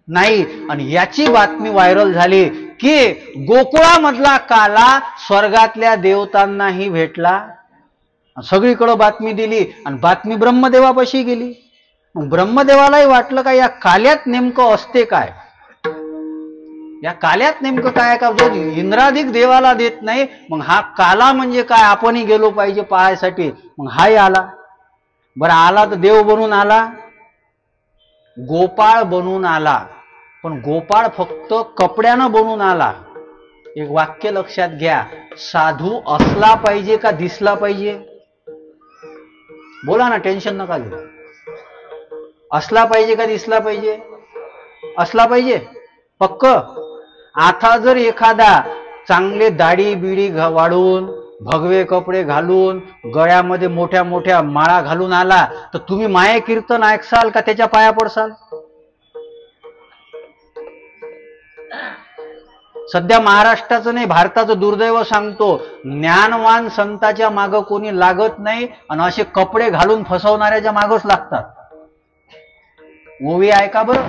नाही. आणि याची बातमी व्हायरल झाली की गोकुळामधला काला स्वर्गातल्या देवतांनाही भेटला. सगळीकडे बातमी दिली आणि बातमी ब्रह्मदेवापाशी गेली. मग ब्रह्मदेवालाही वाटलं का या काल्यात नेमकं असते काय, या काल्यात नेमकं काय का जो इंद्राधिक देवाला देत नाही, मग हा काला म्हणजे काय, आपणही गेलो पाहिजे पाहायसाठी. मग हाही आला. बरं आला तर देव बनून आला, गोपाळ बनून आला. पण गोपाळ फक्त कपड्यानं बनून आला. एक वाक्य लक्षात घ्या, साधू असला पाहिजे का दिसला पाहिजे, बोला ना, टेन्शन नका घेऊ. असला पाहिजे का दिसला पाहिजे, असला पाहिजे पक्क. आता जर एखादा चांगले दाढी बिडी वाढवून, भगवे कपडे घालून, गळ्यामध्ये मोठ्या मोठ्या माळा घालून आला तर तुम्ही माये कीर्तन ऐकसाल का त्याच्या पाया पडसाल? सध्या महाराष्ट्राचं नाही, भारताचं दुर्दैव सांगतो, ज्ञानवान संताच्या मागं कोणी लागत नाही आणि असे कपडे घालून फसवणाऱ्याच्या मागच लागतात. ओवी आहे का बरं,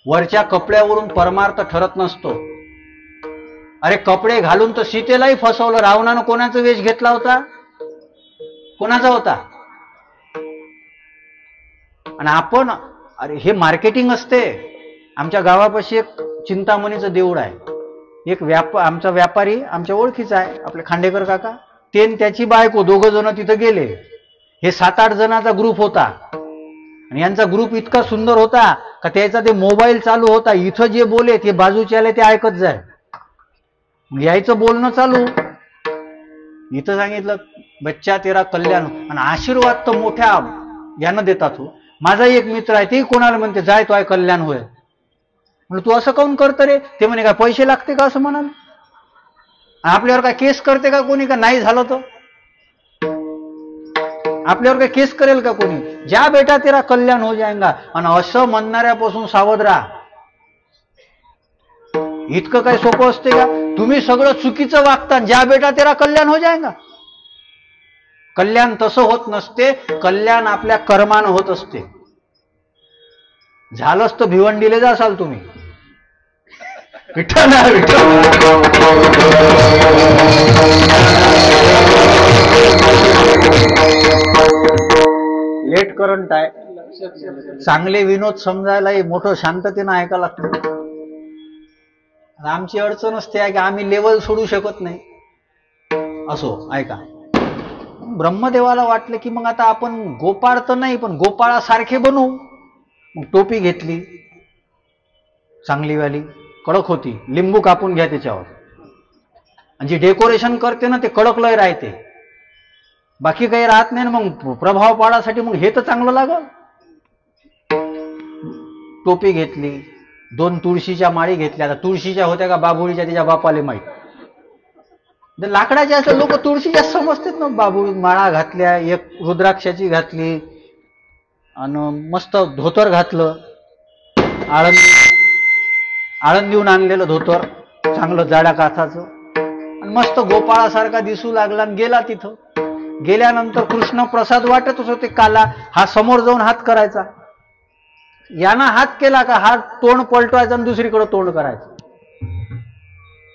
वरच्या कपड्यावरून परमार्थ ठरत नसतो. अरे कपडे घालून तर सीतेलाही फसवलं. रावणानं कोणाचा वेश घेतला होता, कोणाचा होता? आणि आपण, अरे हे मार्केटिंग असते. आमच्या गावापाशी एक चिंतामणीचं देऊळ आहे. एक आमचा व्यापारी आमच्या ओळखीचा आहे, आपले खांडेकर काका, ते त्याची बायको दोघं जण तिथं गेले. हे 7-8 जणांचा ग्रुप होता आणि यांचा ग्रुप इतका सुंदर होता का त्याचा ते मोबाईल चालू होता, इथं जे बोले ते बाजूच्याले ते ऐकत जाय. यायचं बोलणं चालू, इथं सांगितलं बच्चा तेरा कल्याण, आणि आशीर्वाद तर मोठ्या यानं देतात. हो, माझा एक मित्र आहे, ते कोणाला म्हणते जाय तो आहे कल्याण होय. म्हणलं तू असं काऊन करतं रे? ते म्हणे काय पैसे लागते का असं म्हणाल? आपल्यावर काय केस करते का कोणी, का नाही झालं तर आपल्यावर काय केस करेल का कोणी? ज्या बेटा तेरा कल्याण हो जाएगा. आणि असं म्हणणाऱ्यापासून सावध राहा. इतकं काय सोपं असते का? तुम्ही सगळं चुकीचं वागता, ज्या बेटा तेरा कल्याण हो जाएगा. कल्याण तसं होत नसते, कल्याण आपल्या कर्मानं होत असते. झालंच तर भिवंडीले जासाल तुम्ही. विठ्ठल विठ्ठल करंट आहे. चांगले विनोद समजायलाही मोठं शांततेनं ऐकायला लागतं. आमची अडचण असते की आम्ही लेवल सोडू शकत नाही. असो, ऐका. ब्रह्मदेवाला वाटलं की मग आता आपण गोपाळ तर नाही पण गोपाळासारखे बनवू. मग टोपी घेतली चांगलीवाली, कडक होती, लिंबू कापून घ्या त्याच्यावर, आणि जे डेकोरेशन करते ना ते कडक लय राहते, बाकी काही राहत नाही ना. मग प्रभाव पाडासाठी मग हे तर चांगलं लागल. टोपी घेतली, 2 तुळशीच्या माळी घेतल्या. आता तुळशीच्या होत्या का बाभुळीच्या त्याच्या बापाले माहीत. लाकडाच्या असल्या लोक तुळशीच्या समजतात ना. बाभुळी माळा घातल्या, एक रुद्राक्षाची घातली, आणि मस्त धोतर घातलं, आळंदीहून आणलेलं धोतर चांगलं जाड्या काथाचं, आणि मस्त गोपाळासारखा दिसू लागला. आणि गेला. तिथं गेल्यानंतर कृष्ण प्रसाद वाटतच होते काला. हा समोर जाऊन हात करायचा, यानं हात केला का हा तोंड पलटवायचा आणि दुसरीकडे तोंड करायचं.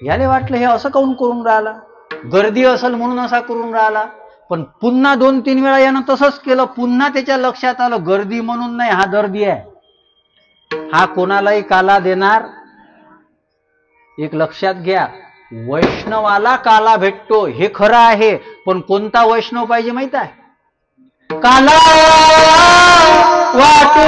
याने वाटलं हे असं काऊन करून राहिला, गर्दी असेल म्हणून असा करून राहिला. पण पुन्हा 2-3 वेळा यानं तसंच केलं. पुन्हा त्याच्या लक्षात आलं गर्दी म्हणून नाही, हा दर्दी आहे, हा कोणालाही काला देणार. एक लक्षात घ्या, वैष्णवाला काला भेटतो हे खरं आहे, पण कोणता वैष्णव पाहिजे माहित आहे? काला वाटू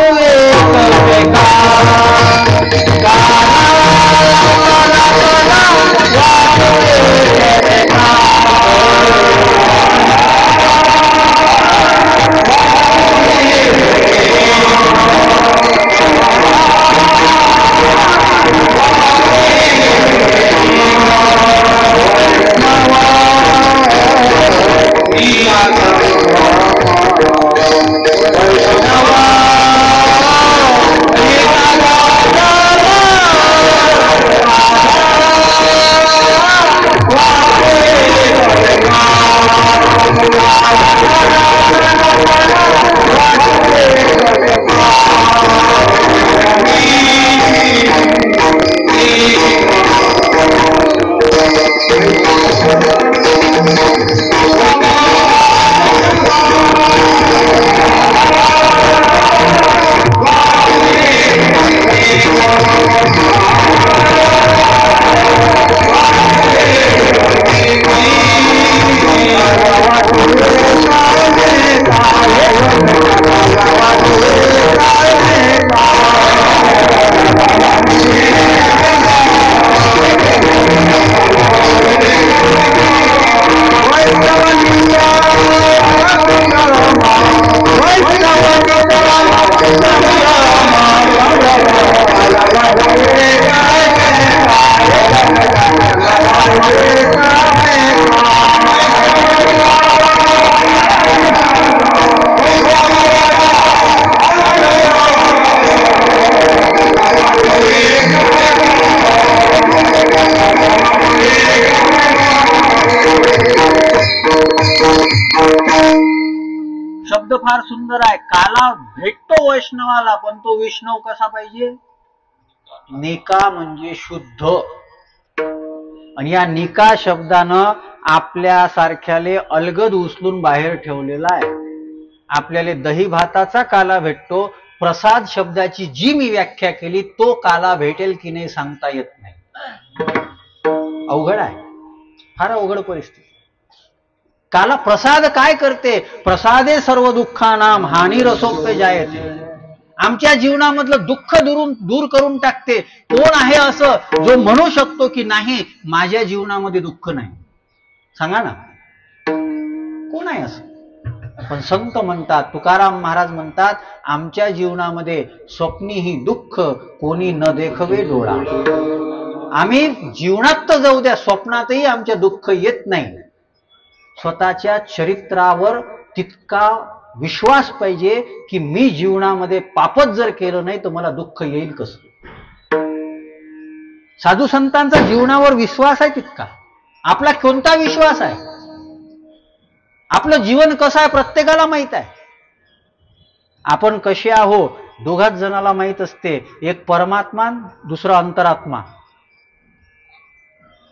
शब्द फार सुंदर आहे. काला भेटतो वैष्णवाला, पण तो वैष्णव कसा पाहिजे? निका म्हणजे शुद्ध. आणि या निका शब्दानं आपल्या सारख्याले अलगद उचलून बाहेर ठेवलेला आहे. आपल्याला दही भाताचा काला भेटतो. प्रसाद शब्दाची जी मी व्याख्या केली तो काला भेटेल की नाही सांगता येत नाही. अवघड आहे, फार अवघड परिस्थिती. काला प्रसाद काय करते? प्रसादे सर्व दुःखानाम हानी रसोप्य जायते. आमच्या जीवनामधलं दुःख दूर करून टाकते. कोण आहे असं जो म्हणू शकतो की नाही माझ्या जीवनामध्ये दुःख नाही? सांगा ना, कोण आहे असं? पण संत म्हणतात, तुकाराम महाराज म्हणतात, आमच्या जीवनामध्ये स्वप्नीही दुःख कोणी न देखवे डोळा. आम्ही जीवनात तर जाऊ द्या, स्वप्नातही आमच्या दुःख येत नाही. स्वतःच्या चरित्रावर तितका विश्वास पाहिजे की मी जीवनामध्ये पापच जर केलं नाही तर मला दुःख येईल कसं. साधू संतांचा जीवनावर विश्वास आहे तितका. आपला कोणता विश्वास आहे? आपलं जीवन कसं आहे प्रत्येकाला माहित आहे. आपण कसे आहो दोघाच जणाला माहित असते, एक परमात्मा दुसरा अंतरात्मा.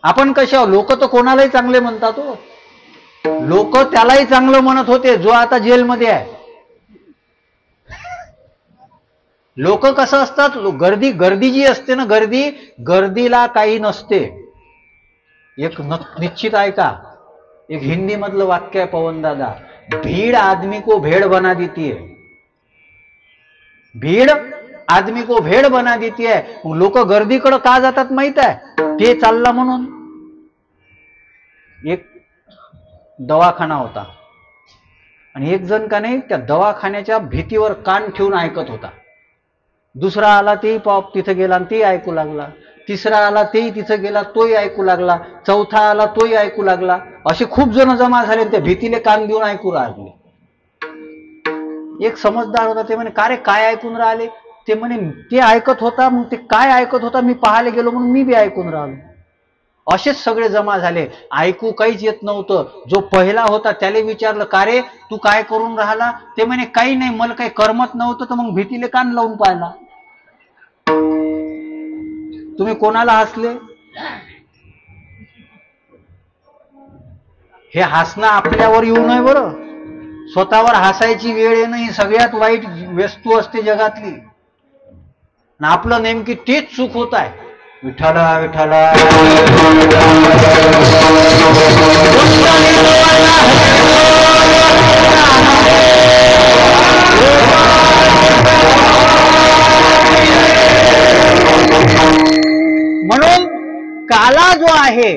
आपण कसे आहो? लोक तर कोणालाही चांगले म्हणतात हो. लोक त्यालाही चांगलं म्हणत होते जो आता जेलमध्ये आहे. लोक कसं असतात, गर्दी गर्दी जी असते ना, गर्दीला काही नसते. एक निश्चित ऐका, एक हिंदी मधलं वाक्य आहे पवन दादा, भीड़ आदमी को भेड़ बना देती है. भीड़ आदमी को भेड़ बना देती है. लोक गर्दीकडे का जातात माहित आहे? ते चालला म्हणून. एक दवाखाना होता आणि एक जण का नाही त्या दवाखान्याच्या भीतीवर कान ठेवून ऐकत होता. दुसरा आला तेही पॉप तिथे गेला आणि तेही ऐकू लागला. तिसरा आला तेही तिथे गेला तोही ऐकू लागला. चौथा आला तोही ऐकू लागला. असे खूप जण जमा झाले, त्या भीतीले कान देऊन ऐकू राहिले. एक समजदार होता, ते म्हणे का रे काय ऐकून राहिले? ते म्हणे ते ऐकत होता, मग ते काय ऐकत होता मी पाहायला गेलो म्हणून मी बी ऐकून राहिलो. असेच सगळे जमा झाले. ऐकू काहीच येत नव्हतं. जो पहिला होता त्याला विचारलं का रे तू काय करून राहिला? ते म्हणे काही नाही, मला काही करमत नव्हतं तर मग भीतीले कान लावून पाहिला. तुम्ही कोणाला हसले? हे हसणं आपल्यावर येऊ नये बरं. स्वतःवर हसायची वेळ येणं ही सगळ्यात वाईट वस्तू असते जगातली. आपलं नेमकी तेच चूक होत आहे. विठाला विठाला म्हणून काला जो आहे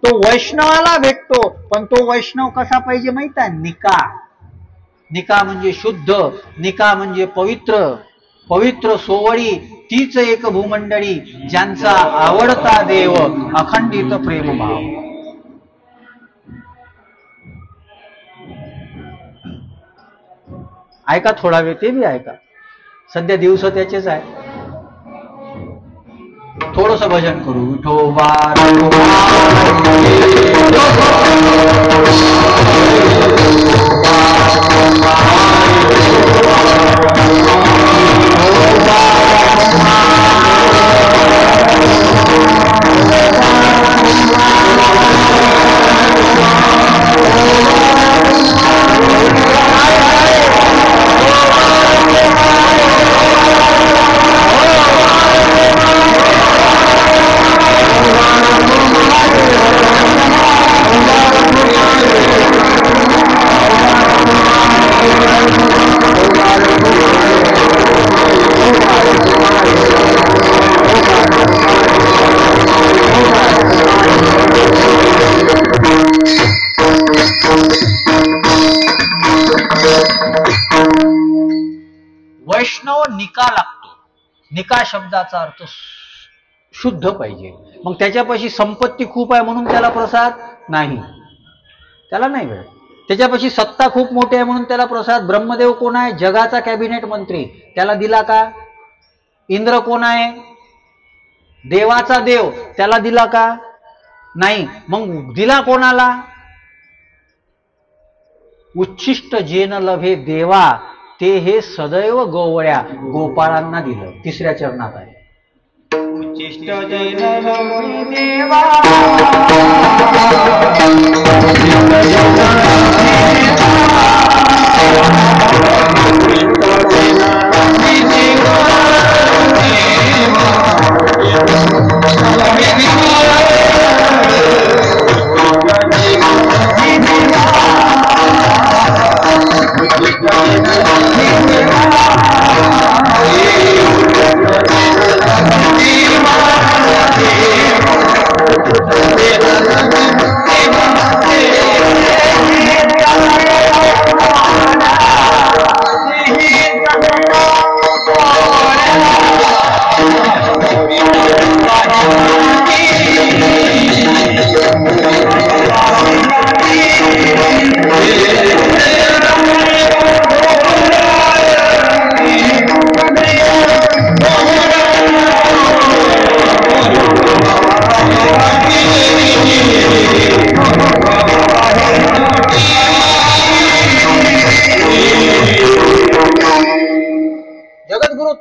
तो वैष्णवाला भेटतो, पण तो वैष्णव कसा पाहिजे माहित आहे? निका. निका म्हणजे शुद्ध, निका म्हणजे पवित्र. पवित्र सोवळी तीच एक भूमंडळी, ज्यांचा आवडता देव अखंडित प्रेमभाव. ऐका थोडा वेळ, ते बी ऐका. सध्या दिवस त्याचेच आहे. थोडस भजन करू. विठोबा वैष्णव निका लागतो. निका शब्दाचा अर्थ शुद्ध पाहिजे. मग त्याच्यापाशी संपत्ती खूप आहे म्हणून त्याला प्रसाद नाही, त्याला नाही मिळत. त्याच्यापाशी सत्ता खूप मोठी आहे म्हणून त्याला प्रसाद. ब्रह्मदेव कोण आहे? जगाचा कॅबिनेट मंत्री, त्याला दिला का? इंद्र कोण आहे? देवाचा देव, त्याला दिला का? नाही. मग दिला कोणाला? उच्छिष्ट जेन लभे देवा ते हे सदैव गोवळ्या गोपाळांना दिलं. तिसऱ्या चरणात आहे. उच्छिष्ट जेन लभे देवा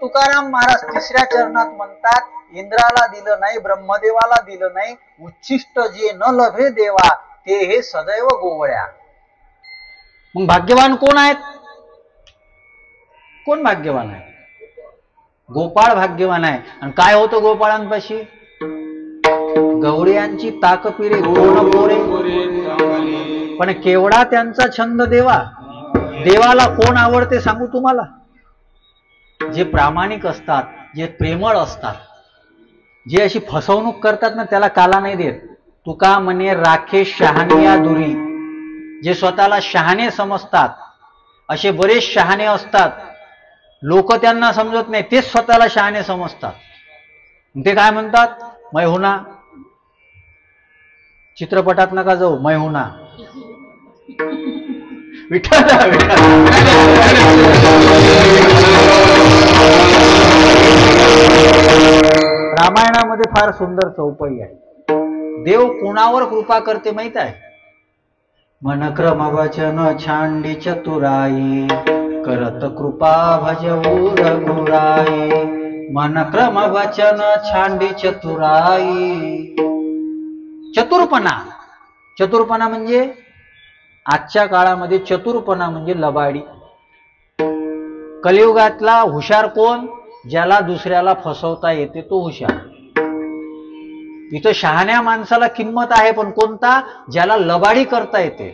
तुकाराम महाराज तिसऱ्या चरणात म्हणतात, इंद्राला दिलं नाही, ब्रह्मदेवाला दिलं नाही, उच्छिष्ट जे न लभे देवा ते हे सदैव गोवळ्या. मग भाग्यवान कोण आहेत? कोण भाग्यवान आहे? गोपाळ भाग्यवान आहे. आणि काय होतं गोपाळांपाशी? गवळ्यांची ताकपिरे कोण पोरे. पण केवढा त्यांचा छंद देवा. देवाला कोण आवडते सांगू तुम्हाला? जे प्रामाणिक असतात, जे प्रेमळ असतात, जे अशी फसवणूक करतात ना, त्याला काला नाही देत. तुका म्हणे राखे शहानिया दुरी. जे स्वतःला शहाणे समजतात, असे बरेच शहाणे असतात, लोक त्यांना समजत नाही, तेच स्वतःला शहाणे समजतात. ते काय म्हणतात? मैहुना. चित्रपटात नका जाऊ, मैहुना. विठ्ठल रामायणामध्ये फार सुंदर चौपाई आहे. देव कोणावर कृपा करते माहित आहे? मन क्रम वचन छांडी चतुराई, करत कृपा भजवू रघुराई. मन क्रम वचन छांडी चतुराई. चतुरपणा. चतुरपणा म्हणजे आजच्या काळामध्ये चतुरपणा म्हणजे लबाडी. कलियुगातला हुशार कोण? ज्याला दुसऱ्याला फसवता येते तो हुशार. इथं शहाण्या माणसाला किंमत आहे, पण कोणता? ज्याला लबाडी करता येते.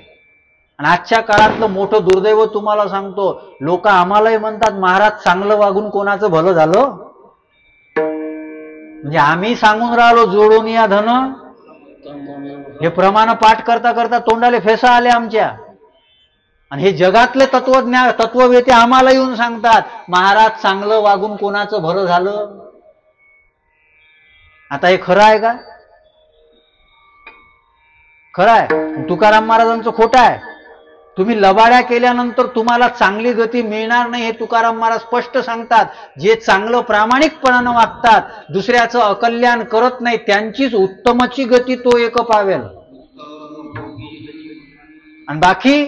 आणि आजच्या काळातलं मोठं दुर्दैव तुम्हाला सांगतो, लोक आम्हालाही म्हणतात महाराज चांगलं वागून कोणाचं भलं झालं. म्हणजे आम्ही सांगून राहिलो जोडून या धन, हे प्रमाण पाठ करता करता तोंडाले फेसा आले आमच्या. आणि हे जगातले तत्ववेते आम्हाला येऊन सांगतात महाराज चांगलं वागून कोणाचं भलं झालं. आता हे खरं आहे का? खरं आहे? तुकाराम महाराजांचं खोटं आहे. तुम्ही लबाड्या केल्यानंतर तुम्हाला चांगली गती मिळणार नाही, हे तुकाराम महाराज स्पष्ट सांगतात. जे चांगलं प्रामाणिकपणानं वागतात, दुसऱ्याचं अकल्याण करत नाही, त्यांचीच उत्तमची गती तो एक पावेल. आणि बाकी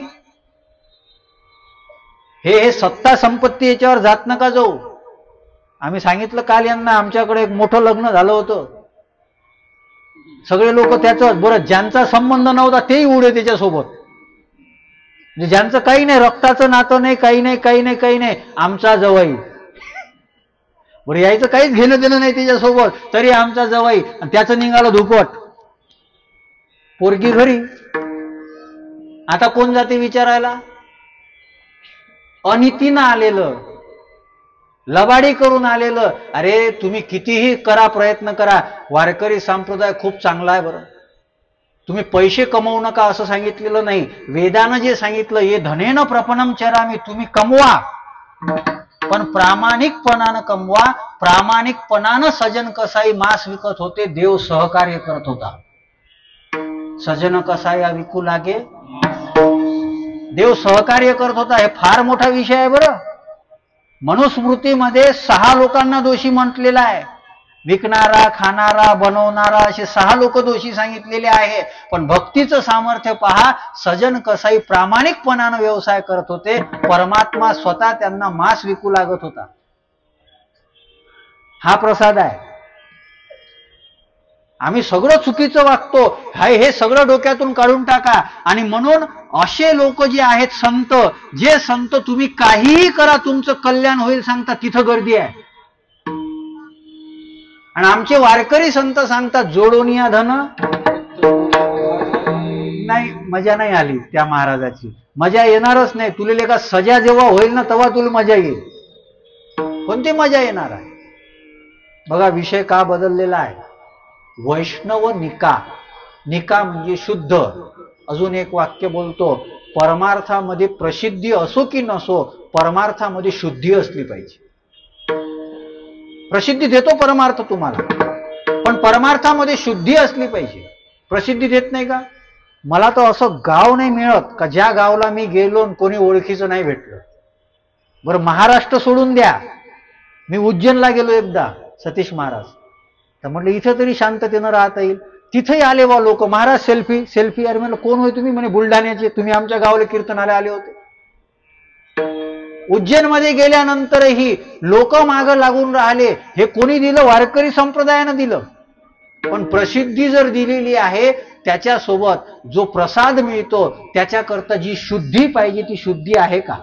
हे सत्ता संपत्ती याच्यावर जात नका जाऊ. आम्ही सांगितलं काल यांना, आमच्याकडे एक मोठं लग्न झालं होतं. सगळे लोक त्याचं बरं, ज्यांचा संबंध नव्हता तेही उडे त्याच्यासोबत. म्हणजे ज्यांचं काही नाही, रक्ताचं नातं नाही, काही नाही, काही नाही, काही नाही, आमचा जवाई. बरं, यायचं काहीच घेणं देणं नाही त्याच्यासोबत, तरी आमचा जवाई. आणि त्याचं निघालं धुपट. पोरगी घरी. आता कोण जाते विचारायला? अनितीनं आलेलं, लबाडी करून आलेलं. अरे तुम्ही कितीही करा, प्रयत्न करा, वारकरी संप्रदाय खूप चांगला आहे. बरं, तुम्ही पैसे कमवू नका असं सांगितलेलं नाही. वेदानं जे सांगितलं, ये धनेन प्रपणम चरामी, तुम्ही कमवा, पण प्रामाणिकपणानं कमवा. प्रामाणिकपणानं सजन कसाई मांस विकत होते, देव सहकार्य करत होता. सजन कसाई विकू लागे, देव सहकार्य करत होता. हे फार मोठा विषय आहे. बरं, मनुस्मृतीमध्ये 6 लोकांना दोषी म्हटलेला आहे. विकणारा, खाणारा, बनवणारा, असे 6 लोक दोषी सांगितलेले आहे. पण भक्तीचं सामर्थ्य पहा. सजन कसाई प्रामाणिकपणानं व्यवसाय करत होते. परमात्मा स्वतः त्यांना मांस विकू लागत होता. हा प्रसाद आहे. आम्ही सगळं चुकीचं वागतो, हे सगळं डोक्यातून काढून टाका. आणि म्हणून असे लोक जे आहेत संत, जे संत तुम्ही काहीही करा तुमचं कल्याण होईल सांगतात, तिथं गर्दी आहे. आणि आमचे वारकरी संत सांगतात जोडून या धन. नाही, मजा नाही आली त्या महाराजाची. मजा येणारच नाही. तुला लेका सजा जेव्हा होईल ना, तेव्हा तुला मजा येईल. कोणती मजा येणार आहे? बघा, विषय का बदललेला आहे. वैष्णव निका. निका म्हणजे शुद्ध. अजून एक वाक्य बोलतो, परमार्थामध्ये प्रसिद्धी असो की नसो, परमार्थामध्ये शुद्धी असली पाहिजे. प्रसिद्धी देतो परमार्थ तुम्हाला, पण परमार्थामध्ये शुद्धी असली पाहिजे. प्रसिद्धी देत नाही का? मला तर असं गाव नाही मिळत का ज्या गावला मी गेलो कोणी ओळखीचं नाही भेटलं. बरं, महाराष्ट्र सोडून द्या. मी उज्जैनला गेलो एकदा, सतीश महाराज, तर म्हटलं इथं तरी शांततेनं राहता येईल. तिथेही आले बा लोक, महाराज सेल्फी सेल्फी. अरे म्हणलं कोण होय तुम्ही? म्हणे बुलढाण्याचे. तुम्ही आमच्या गावाला कीर्तनाला आले होते. उज्जैनमध्ये गेल्यानंतरही लोक मागं लागून राहिले. हे कोणी दिलं? वारकरी संप्रदायानं दिलं. पण प्रसिद्धी जर दिलेली आहे, त्याच्यासोबत जो प्रसाद मिळतो त्याच्याकरता जी शुद्धी पाहिजे ती शुद्धी आहे का?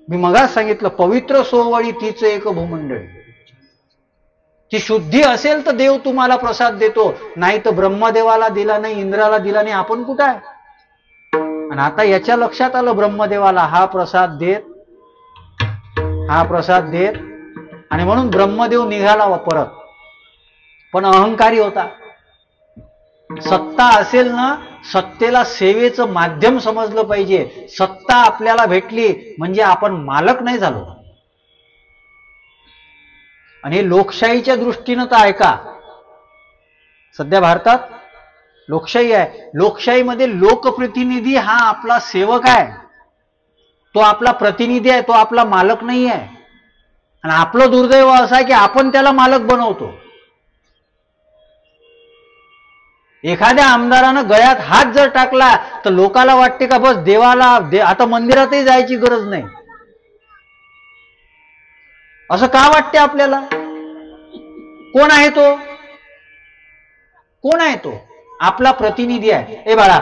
मी मगाच सांगितलं, पवित्र सोवळी तीच एक भूमंडळी. ती शुद्धी असेल तर देव तुम्हाला प्रसाद देतो, नाही तर ब्रह्मदेवाला दिला नाही, इंद्राला दिला नाही, आपण कुठं आहे? आणि आता याच्या लक्षात आलं ब्रह्मदेवाला हा प्रसाद देत, आणि म्हणून ब्रह्मदेव निघाला परत. पण अहंकारी होता. सत्ता असेल ना, सत्तेला सेवेचं माध्यम समजलं पाहिजे. सत्ता आपल्याला भेटली म्हणजे आपण मालक नाही झालो. आणि लोकशाहीच्या दृष्टीनं तर ऐका, सध्या भारतात लोकशाही आहे. लोकशाहीमध्ये लोकप्रतिनिधी हा आपला सेवक आहे, तो आपला प्रतिनिधी आहे, तो आपला मालक नाही आहे. आणि आपलं दुर्दैव असं आहे की आपण त्याला मालक बनवतो. एखाद्या आमदारानं गळ्यात हात जर टाकला तर लोकाला वाटते का बस देवाला आता मंदिरातही जायची गरज नाही. असं का वाटते आपल्याला? कोण आहे तो? कोण आहे तो? आपला प्रतिनिधी आहे. ए बाळा,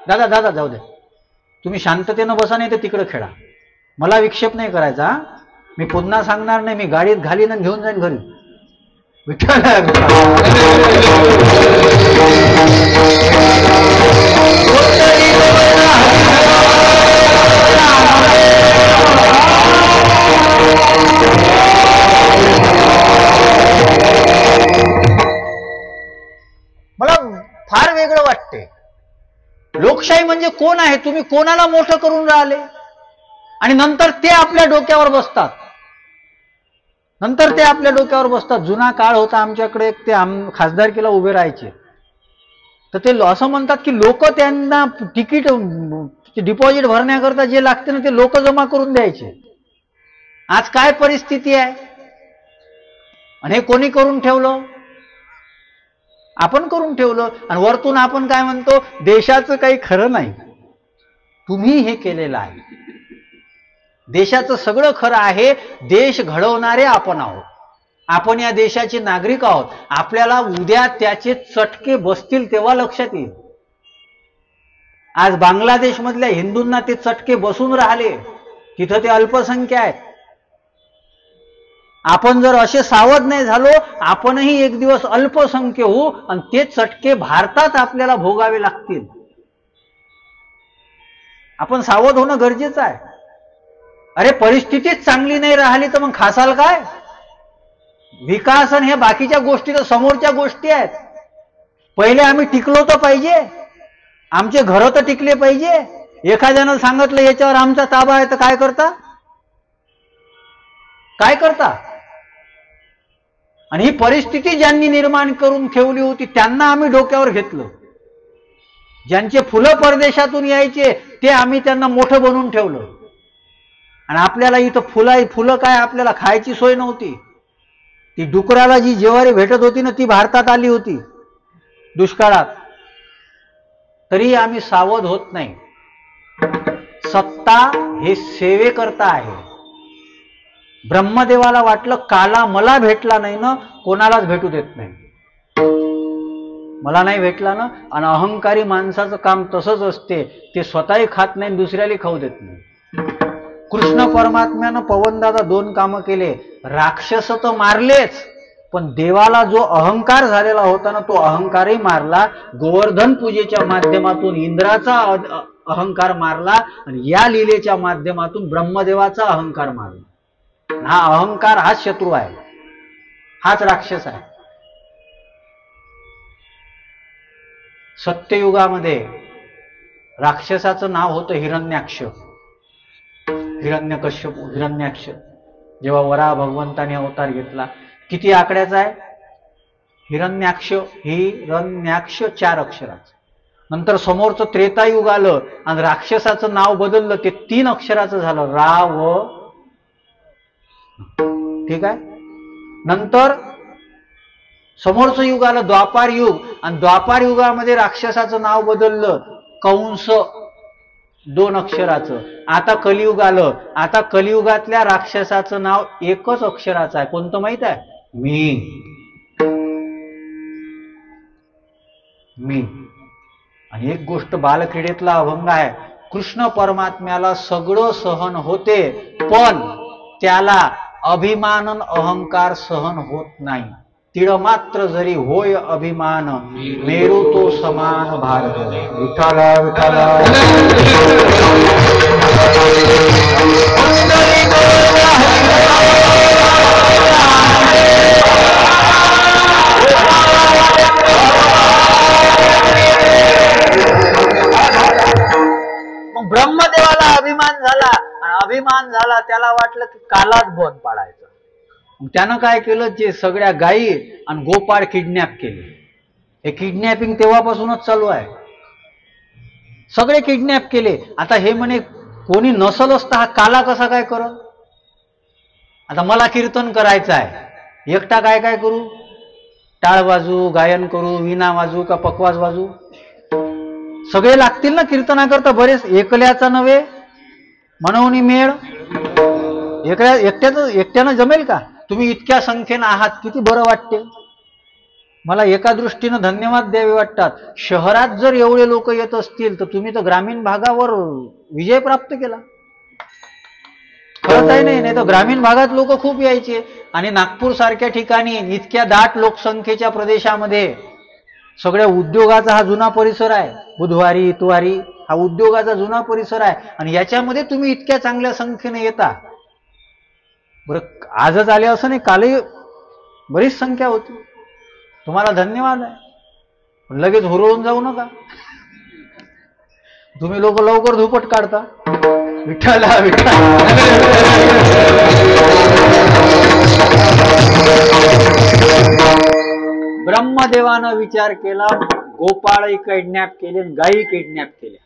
दादा जाऊ दे, तुम्ही शांततेनं बसा, नाही तर तिकडे खेळा. मला विक्षेप नाही करायचा. मी पुन्हा सांगणार नाही, मी गाडीत घालीन आणि घेऊन जाईन घरी. विठ्ठल मला फार वेगळं वाटते. लोकशाही म्हणजे कोण आहे? तुम्ही कोणाला मोठं करून राहिले? आणि नंतर ते आपल्या डोक्यावर बसतात. जुना काळ होता आमच्याकडे, ते खासदारकीला उभे राहायचे, तर ते असं म्हणतात की लोक त्यांना तिकीट डिपॉझिट भरण्याकरता जे लागते ना ते लोक जमा करून द्यायचे. आज काय परिस्थिती आहे? आणि हे कोणी करून ठेवलं? आपण करून ठेवलं. आणि वरतून आपण काय म्हणतो? देशाचं काही खरं नाही. तुम्ही हे केलेलं आहे. देशाचं सगळं खरं आहे. देश घडवणारे आपण आहोत. आपण या देशाचे नागरिक आहोत. आपल्याला उद्या त्याचे चटके बसतील तेव्हा लक्षात येईल. आज बांगलादेशमधल्या हिंदूंना ते चटके बसून राहिले. तिथं ते अल्पसंख्या आहेत. आपण जर असे सावध नाही झालो, आपणही एक दिवस अल्पसंख्य होऊ आणि ते चटके भारतात आपल्याला भोगावे लागतील. आपण सावध होणं गरजेचं आहे. अरे परिस्थितीच चांगली नाही राहिली तर मग खासाल काय? विकासन हे बाकीच्या गोष्टी तर समोरच्या गोष्टी आहेत. पहिले आम्ही टिकलो तर पाहिजे, आमचे घर तर टिकले पाहिजे. एखाद्यानं सांगितलं याच्यावर आमचा ताबा आहे तर काय करता? आणि ही परिस्थिती ज्यांनी निर्माण करून ठेवली होती त्यांना आम्ही डोक्यावर घेतलं. ज्यांचे फुलं परदेशातून यायचे ते आम्ही त्यांना मोठं बनवून ठेवलं. आणि आपल्याला इथं फुलं काय, आपल्याला खायची सोय नव्हती. ती डुकराला जी ज्वारी भेटत होती ना ती भारतात आली होती दुष्काळात. तरी आम्ही सावध होत नाही. सत्ता हे सेवेकरता आहे. ब्रह्मदेवाला वाटलं काला मला भेटला नाही ना, कोणालाच भेटू देत नाही. मला नाही भेटला ना. आणि अहंकारी माणसाचं काम तसंच असते, ते स्वतःही खात नाही, दुसऱ्याला खाऊ देत नाही. कृष्ण परमात्म्यानं पवनदादा 2 कामं केले. राक्षस तर मारलेच, पण देवाला जो अहंकार झालेला होता ना तो अहंकारही मारला. गोवर्धन पूजेच्या माध्यमातून इंद्राचा अहंकार मारला आणि या लीलेच्या माध्यमातून ब्रह्मदेवाचा अहंकार मारला. हा अहंकार हाच शत्रू आहे, हाच राक्षस आहे. सत्ययुगामध्ये राक्षसाचं नाव होतं हिरण्याक्ष. हिरण्याक्ष जेव्हा वराह भगवंताने अवतार घेतला. किती आकड्याचा आहे? हिरण्याक्ष 4 अक्षराचं. नंतर समोरचं त्रेतायुग आलं आणि राक्षसाचं नाव बदललं, ते 3 अक्षराचं झालं, राव. ठीक आहे. नंतर समोरचं युग आलं द्वापार युग, आणि द्वापार युगामध्ये राक्षसाचं नाव बदललं, कंस 2 अक्षराचं. आता कलियुग आलं. आता कलियुगातल्या राक्षसाचं नाव 1च अक्षराचं आहे. कोणतं माहित आहे? मी. आणि एक गोष्ट बालक्रीडेतला अभंग आहे, कृष्ण परमात्म्याला सगळं सहन होते, पण त्याला अभिमान अहंकार सहन होत नाही. तिळ मात्र जरी होय अभिमान, मेरू तो समान भारत. विठाला विठाला मग ब्रह्मदेवाला अभिमान झाला, अभिमान झाला, त्याला वाटलं की कालाच बंद पाडायचा. त्यानं काय केलं, जे सगळ्या गायी आणि गोपाळ किडनॅप केले. हे किडनॅपिंग तेव्हापासूनच चालू आहे, सगळे किडनॅप केले. आता हे म्हणे कोणी नसल असता हा काला कसा काय करल. आता मला कीर्तन करायचं आहे, एकटा काय काय करू, टाळ वाजू, गायन करू, विणा वाजू का पकवाज वाजू, सगळे लागतील ना कीर्तनाकरता बरेच. एकल्याचा नव्हे म्हणून मेळ, एकट्यानं जमेल का. तुम्ही इतक्या संख्येनं आहात, किती बरं वाटते. मला एका दृष्टीनं धन्यवाद द्यावे वाटतात. शहरात जर एवढे लोक येत असतील तर तुम्ही तर ग्रामीण भागावर विजय प्राप्त केला. खरंच आहे, नाही तर ग्रामीण भागात लोक खूप यायचे. आणि नागपूर सारख्या ठिकाणी इतक्या दाट लोकसंख्येच्या प्रदेशामध्ये सगळ्या उद्योगाचा हा जुना परिसर आहे. बुधवारी इतवारी हा उद्योगाचा जुना परिसर आहे, आणि याच्यामध्ये तुम्ही इतक्या चांगल्या संख्येने येता. बरं, आजच आले असं नाही, कालही बरीच संख्या होती. तुम्हाला धन्यवाद आहे. लगेच हुरळून जाऊ नका, तुम्ही लोक लवकर धुपट काढता. विठ्ठला विठ्ठल. ब्रह्मदेवानं विचार केला, गोपाळही किडनॅप केले, गायी किडनॅप केल्या.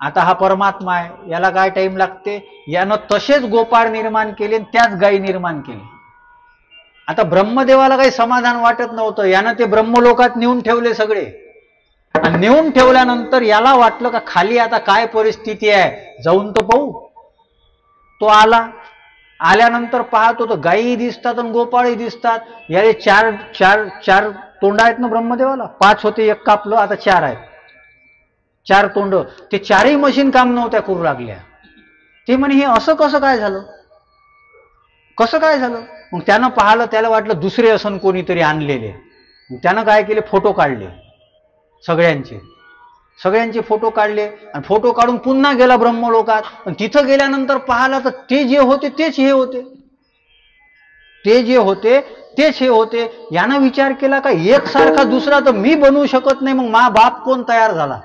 आता हा परमात्मा आहे, याला काय टाइम लागते. यानं तसेच गोपाळ निर्माण केले, त्याच गायी निर्माण केले. आता ब्रह्मदेवाला काही समाधान वाटत नव्हतं. यानं ते ब्रह्मलोकात नेऊन ठेवले सगळे. आणि नेऊन ठेवल्यानंतर याला वाटलं का खाली आता काय परिस्थिती आहे, जाऊन तर पाहू. तो आला. आल्यानंतर पाहतो तर गायी दिसतात आणि गोपाळही दिसतात. याले चार चार चार तोंड आहेत ना ब्रह्मदेवाला. 5 होते, एक कापलं, आता 4 आहेत. 4 तोंड. ते 4ही मशीन काम नव्हत्या करू लागल्या. ते म्हणे हे असं कसं काय झालं, कसं काय झालं. मग त्यानं पाहिलं, त्याला वाटलं दुसरे असन कोणीतरी आणलेले. त्यानं काय केले, फोटो काढले सगळ्यांचे फोटो काढले. आणि फोटो काढून पुन्हा गेला ब्रह्मलोकात. आणि तिथं गेल्यानंतर पाहिलं तर ते जे होते तेच हे होते, ते जे होते तेच हे होते. यानं विचार केला का एकसारखा दुसरा तर मी बनवू शकत नाही, मग मा बाप कोण तयार झाला.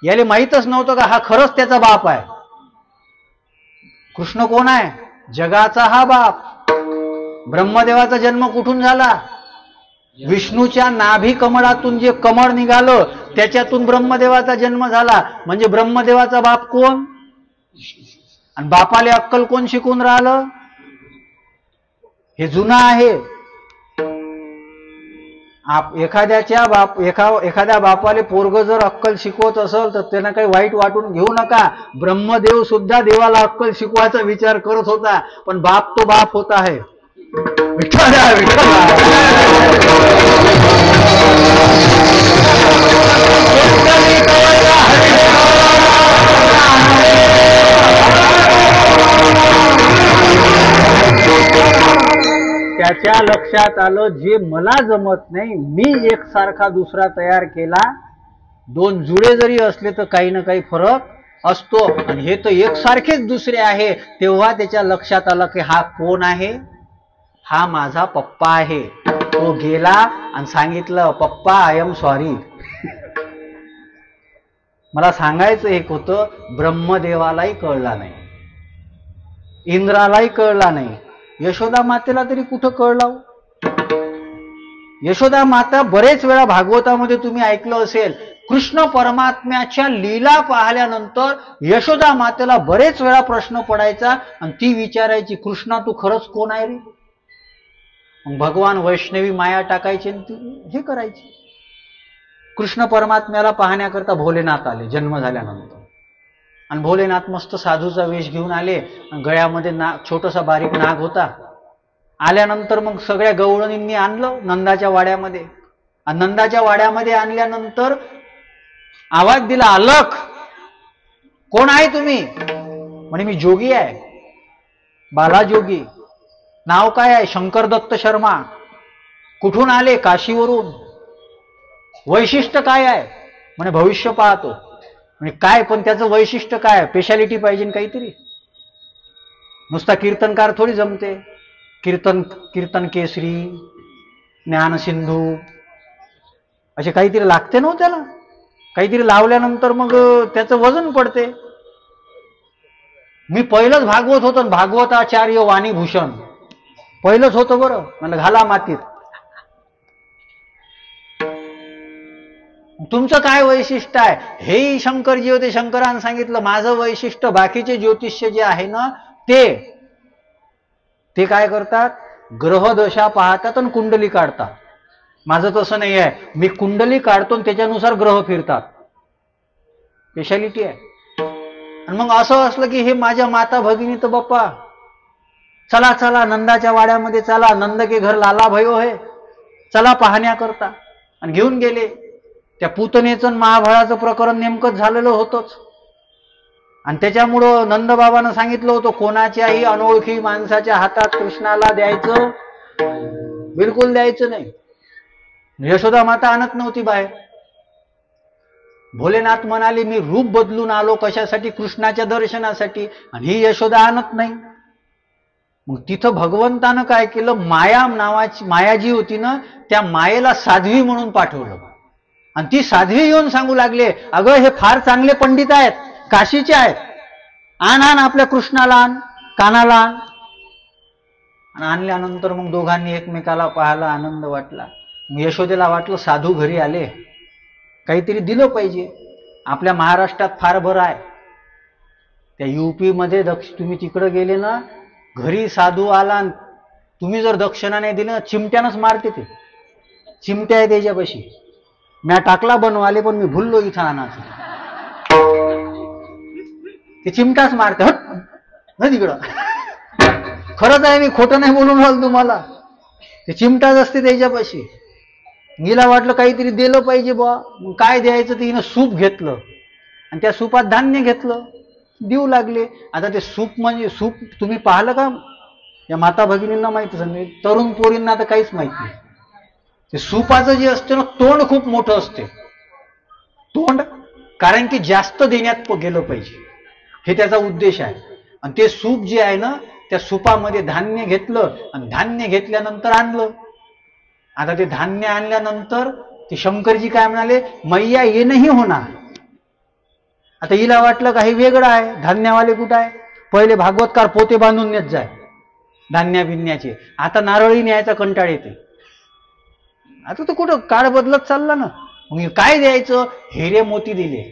याला माहीतच नव्हतं का हा खरंच त्याचा बाप आहे. कृष्ण कोण आहे, जगाचा हा बाप. ब्रह्मदेवाचा जन्म कुठून झाला, विष्णूच्या नाभी कमळातून जे कमळ निघालं त्याच्यातून ब्रह्मदेवाचा जन्म झाला. म्हणजे ब्रह्मदेवाचा बाप कोण, आणि बापाले अक्कल कोण शिकून राहिलं, हे जुना आहे. एखाद्या बापाले पोरग जर अक्कल शिकवत असेल तर त्यांना काही वाईट वाटून घेऊ नका. ब्रह्मदेव सुद्धा देवाला अक्कल शिकवायचा विचार करत होता, पण बाप तो बाप होता आहे. त्याच्या लक्षात आलं जे मला जमत नाही, मी एकसारखा दुसरा तयार केला. 2 जुळे जरी असले तर काही ना काही फरक असतो, आणि हे तर एकसारखेच दुसरे आहे. तेव्हा त्याच्या लक्षात आलं की हा कोण आहे, हा माझा पप्पा आहे. तो गेला आणि सांगितलं, पप्पा आय एम सॉरी. मला सांगायचं एक होतं, ब्रह्मदेवालाही कळला नाही, इंद्रालाही कळला नाही, यशोदा मातेला तरी कुठं कळलं. यशोदा माता बरेच वेळा भागवतामध्ये तुम्ही ऐकलं असेल, कृष्ण परमात्म्याच्या लीला पाहिल्यानंतर यशोदा मातेला बरेच वेळा प्रश्न पडायचा आणि ती विचारायची, कृष्णा तू खरंच कोण आहे रे. मग भगवान वैष्णवी माया टाकायची आणि ती हे करायची. कृष्ण परमात्म्याला पाहण्याकरता भोलेनाथ आले जन्म झाल्यानंतर, आणि भोलेनाथ मस्त साधूचा वेश घेऊन आले. गळ्यामध्ये छोटासा बारीक नाग होता. आल्यानंतर मग सगळ्या गवळणींनी आणलं नंदाच्या वाड्यामध्ये, आणि नंदाच्या वाड्यामध्ये आणल्यानंतर आवाज दिला, अलख. कोण आहे तुम्ही? म्हणे मी जोगी आहे, बालाजोगी. नाव काय आहे? शंकर दत्त शर्मा. कुठून आले? काशीवरून. वैशिष्ट्य काय आहे? म्हणे भविष्य पाहतो. म्हणजे काय, पण त्याचं वैशिष्ट्य काय? स्पेशालिटी पाहिजे काहीतरी. नुसता कीर्तनकार थोडी जमते. कीर्तन केसरी, ज्ञान सिंधू असे काहीतरी लागते ना त्याला. काहीतरी लावल्यानंतर मग त्याचं वजन पडते. मी पहिलंच भागवत होतो, भागवताचार्य वाणीभूषण पहिलंच होतं बरं. मला घाला मातीत. तुमचं काय वैशिष्ट्य आहे? हेही शंकरजी होते, शंकरानं सांगितलं माझं वैशिष्ट्य. बाकीचे ज्योतिष्य जे आहे ना ते काय करतात? ग्रहदशा पाहतात आणि कुंडली काढतात. माझं तसं नाही आहे. मी कुंडली काढतो आणि त्याच्यानुसार ग्रह फिरतात. स्पेशालिटी आहे. आणि मग असं असलं की हे माझ्या माता भगिनी तर बाप्पा चला चला नंदाच्या वाड्यामध्ये चला, नंद के घर लाला भयो है, चला पाहण्या करता. आणि घेऊन गेले. त्या पुतनेचं महाभारताचं प्रकरण नेमकंच झालेलं होतंच. आणि त्याच्यामुळं नंदबाबानं सांगितलं होतं कोणाच्याही अनोळखी माणसाच्या हातात कृष्णाला द्यायचं, बिलकुल द्यायचं नाही. यशोदा माता आणत नव्हती बाहेर. भोलेनाथ म्हणाले मी रूप बदलून आलो कशासाठी? कृष्णाच्या दर्शनासाठी. आणि ही यशोदा आणत नाही. मग तिथं भगवंतानं काय केलं? माया नावाची माया जी होती ना, त्या मायेला साध्वी म्हणून पाठवलं. आणि ती साध्वी येऊन सांगू लागले अगं हे फार चांगले पंडित आहेत, काशीचे आहेत, आण आण आपल्या कृष्णाला आण, कानाला आण. आणि आणल्यानंतर मग दोघांनी एकमेकाला पाहायला आनंद वाटला. यशोदेला वाटलं साधू घरी आले, काहीतरी दिलं पाहिजे. आपल्या महाराष्ट्रात फार बरं आहे. त्या युपी मध्ये तुम्ही तिकडे गेले ना, घरी साधू आला तुम्ही जर दक्षिणा नाही दिली ना, चिमट्यानंच मारते ते. चिमट्या आहे त्याच्यापाशी. म्या टाकला बनवाले पण मी भुललो इथं आणायचं. ते चिमटाच मारते. हट ना तिकडं. खरंच आहे, मी खोटं नाही बोलून राहिलो तुम्हाला. ते चिमटाच असते त्याच्यापाशी. मीला वाटलं काहीतरी दिलं पाहिजे बा. काय द्यायचं? ते हिनं सूप घेतलं आणि त्या सूपात धान्य घेतलं, देऊ लागले. आता ते सूप म्हणजे सूप तुम्ही पाहिलं का? या माता भगिनींना माहितीच नाही, तरुण पोरींना तर काहीच माहित नाही. ते सूपाचं जे असते ना, तोंड खूप मोठं असते. तोंड कारण की जास्त देण्यात गेलं पाहिजे, हे त्याचा उद्देश आहे. आणि ते सूप जे आहे ना, त्या सुपामध्ये धान्य घेतलं आणि धान्य घेतल्यानंतर आणलं. आता ते धान्य आणल्यानंतर ते शंकरजी काय म्हणाले, मैया ये नाही होणार. आता हिला वाटलं काही वेगळं आहे. धान्यवाले कुठं आहे? पहिले भागवतकार पोते बांधून नेत जाय धान्या बिन्याचे. आता नारळी न्यायचा कंटाळ येते. आता तर कुठं काळ बदलत चालला ना. मग काय द्यायचं? हिरे मोती दिले,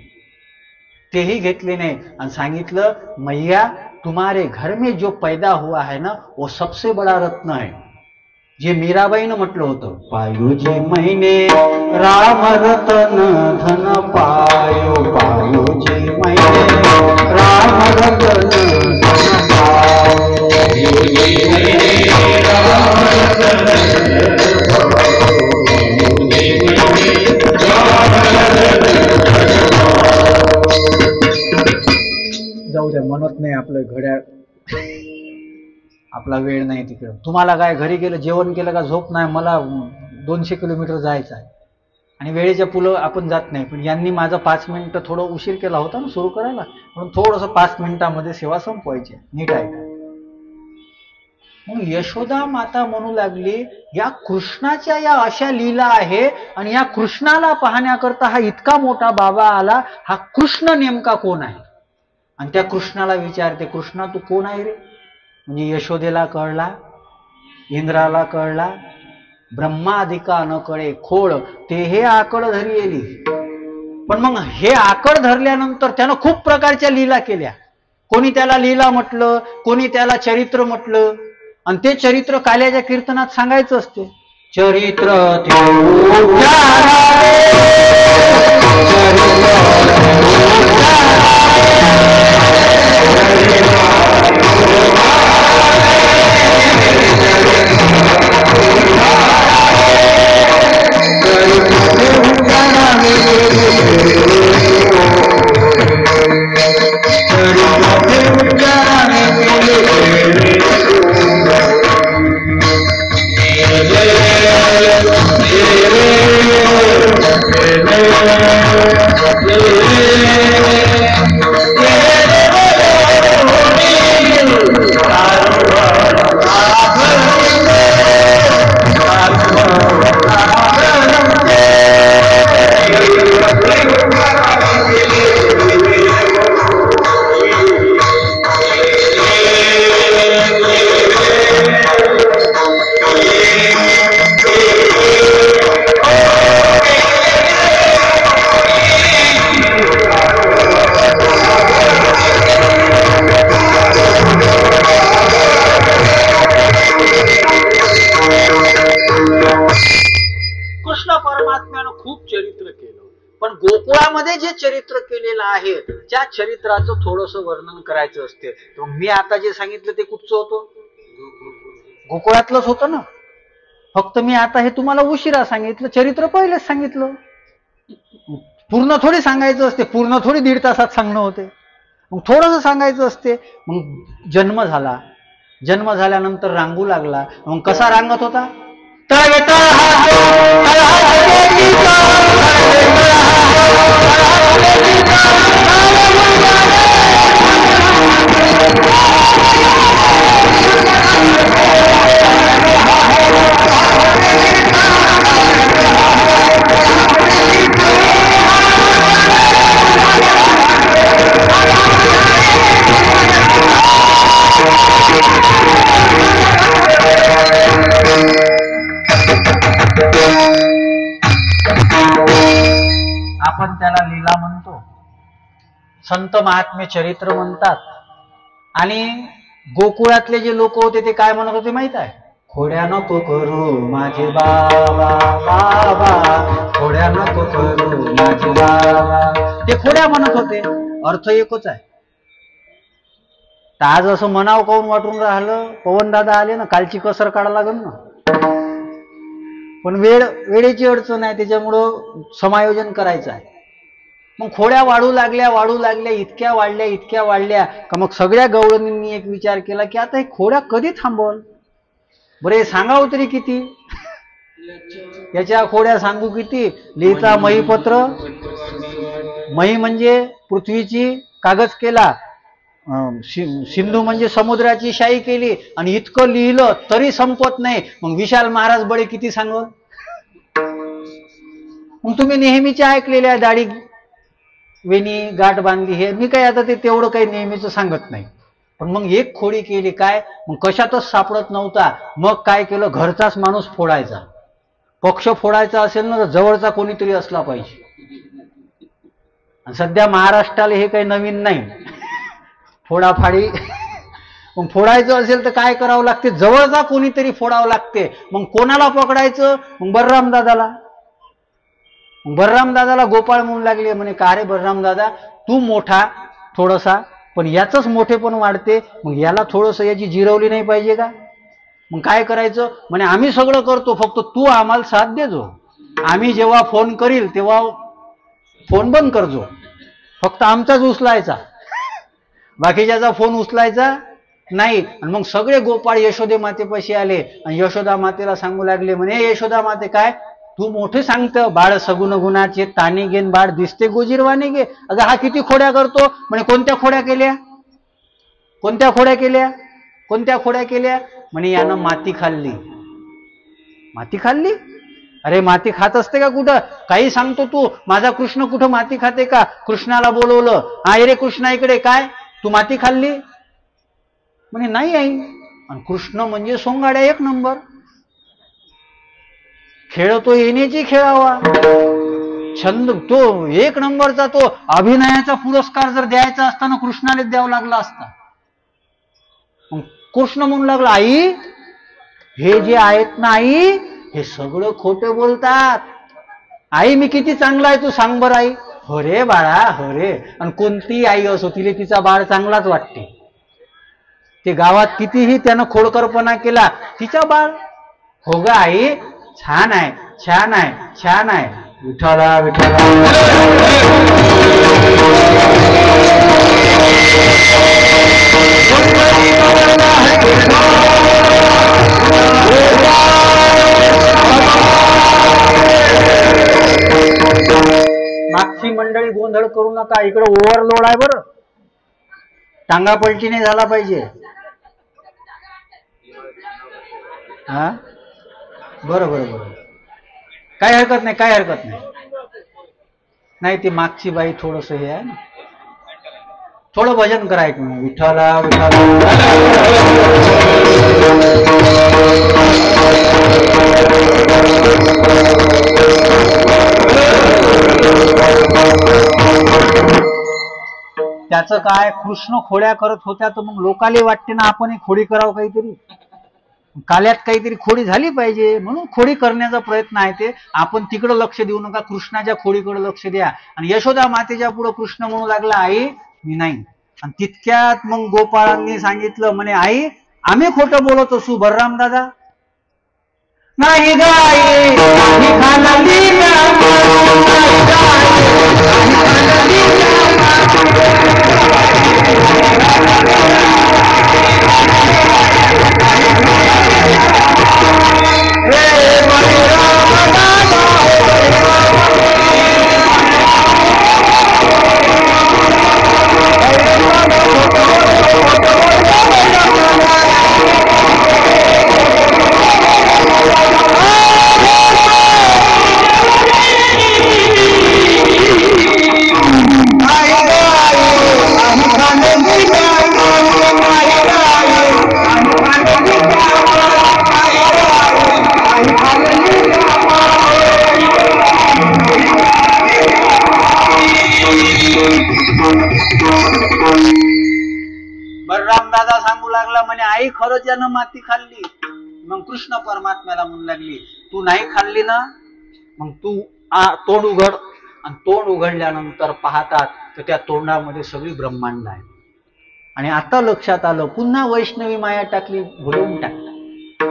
तेही घेतले नाही. आणि सांगितलं मैया तुम्हारे घर में जो पैदा हुआ है ना, वो सबसे बड़ा रत्न है. जे मीराबाईनं म्हटलं होतं, पायो जे महिने राम रतन धन पायो, पायो जे महिने राम रतन धन पायो, पायो जे महिने राम रतन धन पायो, पायो जे महिने राम रतन धन पायो. जाऊ द्या, म्हणत नाही आपलं घड्याळ. आपला वेळ नाही तिकडं. तुम्हाला काय घरी गेलं, जेवण केलं का झोप नाही? मला 200 किलोमीटर जायचं आहे आणि वेळेच्या पुलं आपण जात नाही. पण यांनी माझं 5 मिनिटं थोडं उशीर केला होता ना सुरू करायला, म्हणून थोडंसं 5 मिनिटामध्ये सेवा संपवायची. नीट आहे का? मग यशोदा माता म्हणू लागली या कृष्णाच्या या अशा लीला आहे आणि या कृष्णाला पाहण्याकरता हा इतका मोठा बाबा आला. हा कृष्ण नेमका कोण आहे? आणि त्या कृष्णाला विचारते, कृष्णा तू कोण आहे रे? म्हणजे यशोदेला कळला, इंद्राला कळला, ब्रह्मादिका न कळे खोड ते हे आकड धरी येली. पण मग हे आकड धरल्यानंतर त्यानं खूप प्रकारच्या लीला केल्या. कोणी त्याला लीला म्हटलं, कोणी त्याला चरित्र म्हटलं. आणि ते चरित्र काल्याच्या कीर्तनात सांगायचं असते. चरित्र चरित्र केलेलं आहे त्या चरित्राचं थोडंसं वर्णन करायचं असते. तर मी आता जे सांगितलं ते कुठचं होतं? गोकुळातलंच होतं ना. फक्त मी आता हे तुम्हाला उशिरा सांगितलं, चरित्र पहिलेच सांगितलं. पूर्ण थोडी सांगायचं असते, पूर्ण थोडी 1.5 तासात सांगणं होते. मग थोडंसं सांगायचं असते. मग जन्म झाला, जन्म झाल्यानंतर रांगू लागला. मग कसा रांगत होता? आपण त्याला लीला म्हणतो, संत महात्मे चरित्र म्हणतात. आणि गोकुळातले जे लोक होते ते काय म्हणत होते माहित आहे? खोड्या नको करू माझे बाबा बाबा, खोड्या नको करू माझे बाबा. ते खोड्या म्हणत होते. अर्थ एकच आहे. तर आज असं म्हणावं काऊन वाटून राहिलं? पवन दादा आले ना, कालची कसर काढा लागल ना. पण वेळेची अडचण आहे, त्याच्यामुळं समायोजन करायचं आहे. मग खोड्या वाढू लागल्या, इतक्या वाढल्या का मग सगळ्या गवळणींनी एक विचार केला की आता हे खोड्या कधी थांबवल? बरे सांगावं तरी किती? याच्या खोड्या सांगू किती? लिहिता महीपत्र, मही म्हणजे पृथ्वीची कागज केला, सिंधू म्हणजे समुद्राची शाई केली. आणि इतकं लिहिलं तरी संपत नाही. मग विशाल महाराज बडे किती सांगू? मग तुम्ही नेहमीचे ऐकलेल्या दाढी वेणी गाठ बांधली, हे मी काय आता ते तेवढं काही नेहमीच सांगत नाही. पण मग एक खोडी केली काय? मग कशातच सापडत नव्हता. मग काय केलं? घरचाच माणूस फोडायचा. पक्ष फोडायचा असेल ना तर जवळचा कोणीतरी असला पाहिजे. सध्या महाराष्ट्राला हे काही नवीन नाही, फोडाफाडी. मग फोडायचं असेल तर काय करावं लागते? जवळचा कोणीतरी फोडावं लागते. मग कोणाला पकडायचं? मग बलराम दादाला. बलराम दादाला गोपाळ म्हणू लागले. म्हणे का रे बलराम दादा, तू मोठा थोडासा, पण याचंच मोठेपण वाढते. मग याला थोडंसं याची जिरवली नाही पाहिजे का? मग काय करायचं? म्हणे आम्ही सगळं करतो, फक्त तू आम्हाला साथ देजो. आम्ही जेव्हा फोन करील तेव्हा फोन बंद करजो. फक्त आमचाच उचलायचा, बाकीच्याचा फोन उचलायचा नाही. आणि मग सगळे गोपाळ यशोदे मातेपाशी आले आणि यशोदा मातेला सांगू लागले. म्हणे यशोदा माते, काय तू मोठे सांगतं, बाळ सगुण गुणाचे ताने घेन बाळ दिसते गोजीरवाने गे. अगं हा किती खोड्या करतो? म्हणे कोणत्या खोड्या केल्या? कोणत्या खोड्या केल्या? कोणत्या खोड्या केल्या? म्हणे यानं माती खाल्ली. माती खाल्ली? अरे माती खात असते का कुठं? काही सांगतो तू. माझा कृष्ण कुठं माती खाते का? कृष्णाला बोलवलं. हा रे कृष्णा इकडे, काय तू माती खाल्ली? म्हणे नाही आई. आणि कृष्ण म्हणजे सोंगाड्या एक नंबर. खेळतो येण्याची खेळावा, छंद तो एक नंबरचा. तो अभिनयाचा पुरस्कार जर द्यायचा असताना कृष्णाला द्यावा लागला असता. कृष्ण म्हणू लागला, आई हे जे आहेत ना आई, हे सगळं खोटं बोलतात. आई मी किती चांगला आहे तू सांग बरं आई. हो रे बाळा, हो रे. आणि कोणती आई असो, तिला तिचा बाळ चांगलाच वाटते. ते गावात कितीही त्यानं खोडकरपणा केला, तिचा बाळ हो ग आई छान आहे, छान आहे, छान आहे. विठ्ठला विठ्ठला. मागची मंडळी गोंधळ करू नका, इकडे ओव्हरलोड आहे बरं. टांगा पलटी नाही झाला पाहिजे. हा बरं बरं बरं, काय हरकत नाही, काय हरकत नाही. नाही ती मागची बाई थोडस हे आहे ना, थोडं भजन करायचं. विठ्ठला विठ्ठला. त्याचं काय, कृष्ण खोड्या करत होत्या तर मग लोकाले वाटते ना आपण खोडी करावं काहीतरी. काल्यात काहीतरी खोडी झाली पाहिजे म्हणून खोडी करण्याचा प्रयत्न आहे ते. आपण तिकडं लक्ष देऊ नका, कृष्णाच्या खोडीकडे लक्ष द्या. आणि यशोदा मातेच्या पुढे कृष्ण म्हणू लागला, आई मी नाही. आणि तितक्यात मग गोपाळांनी सांगितलं, म्हणे आई आम्ही खोटं बोलत असू बलराम दादा. नाही गाई बलराम दादा सांगू लागला, म्हणे आई खरंच यानं माती खाल्ली. मग कृष्ण परमात्म्याला म्हणू लागली, तू नाही खाल्ली ना, मग तू तोंड उघड. आणि तोंड उघडल्यानंतर पाहतात तर त्या तोंडामध्ये सगळी ब्रह्मांड आहे. आणि आता लक्षात आलं, पुन्हा वैष्णवी माया टाकली, भुलवून टाकली.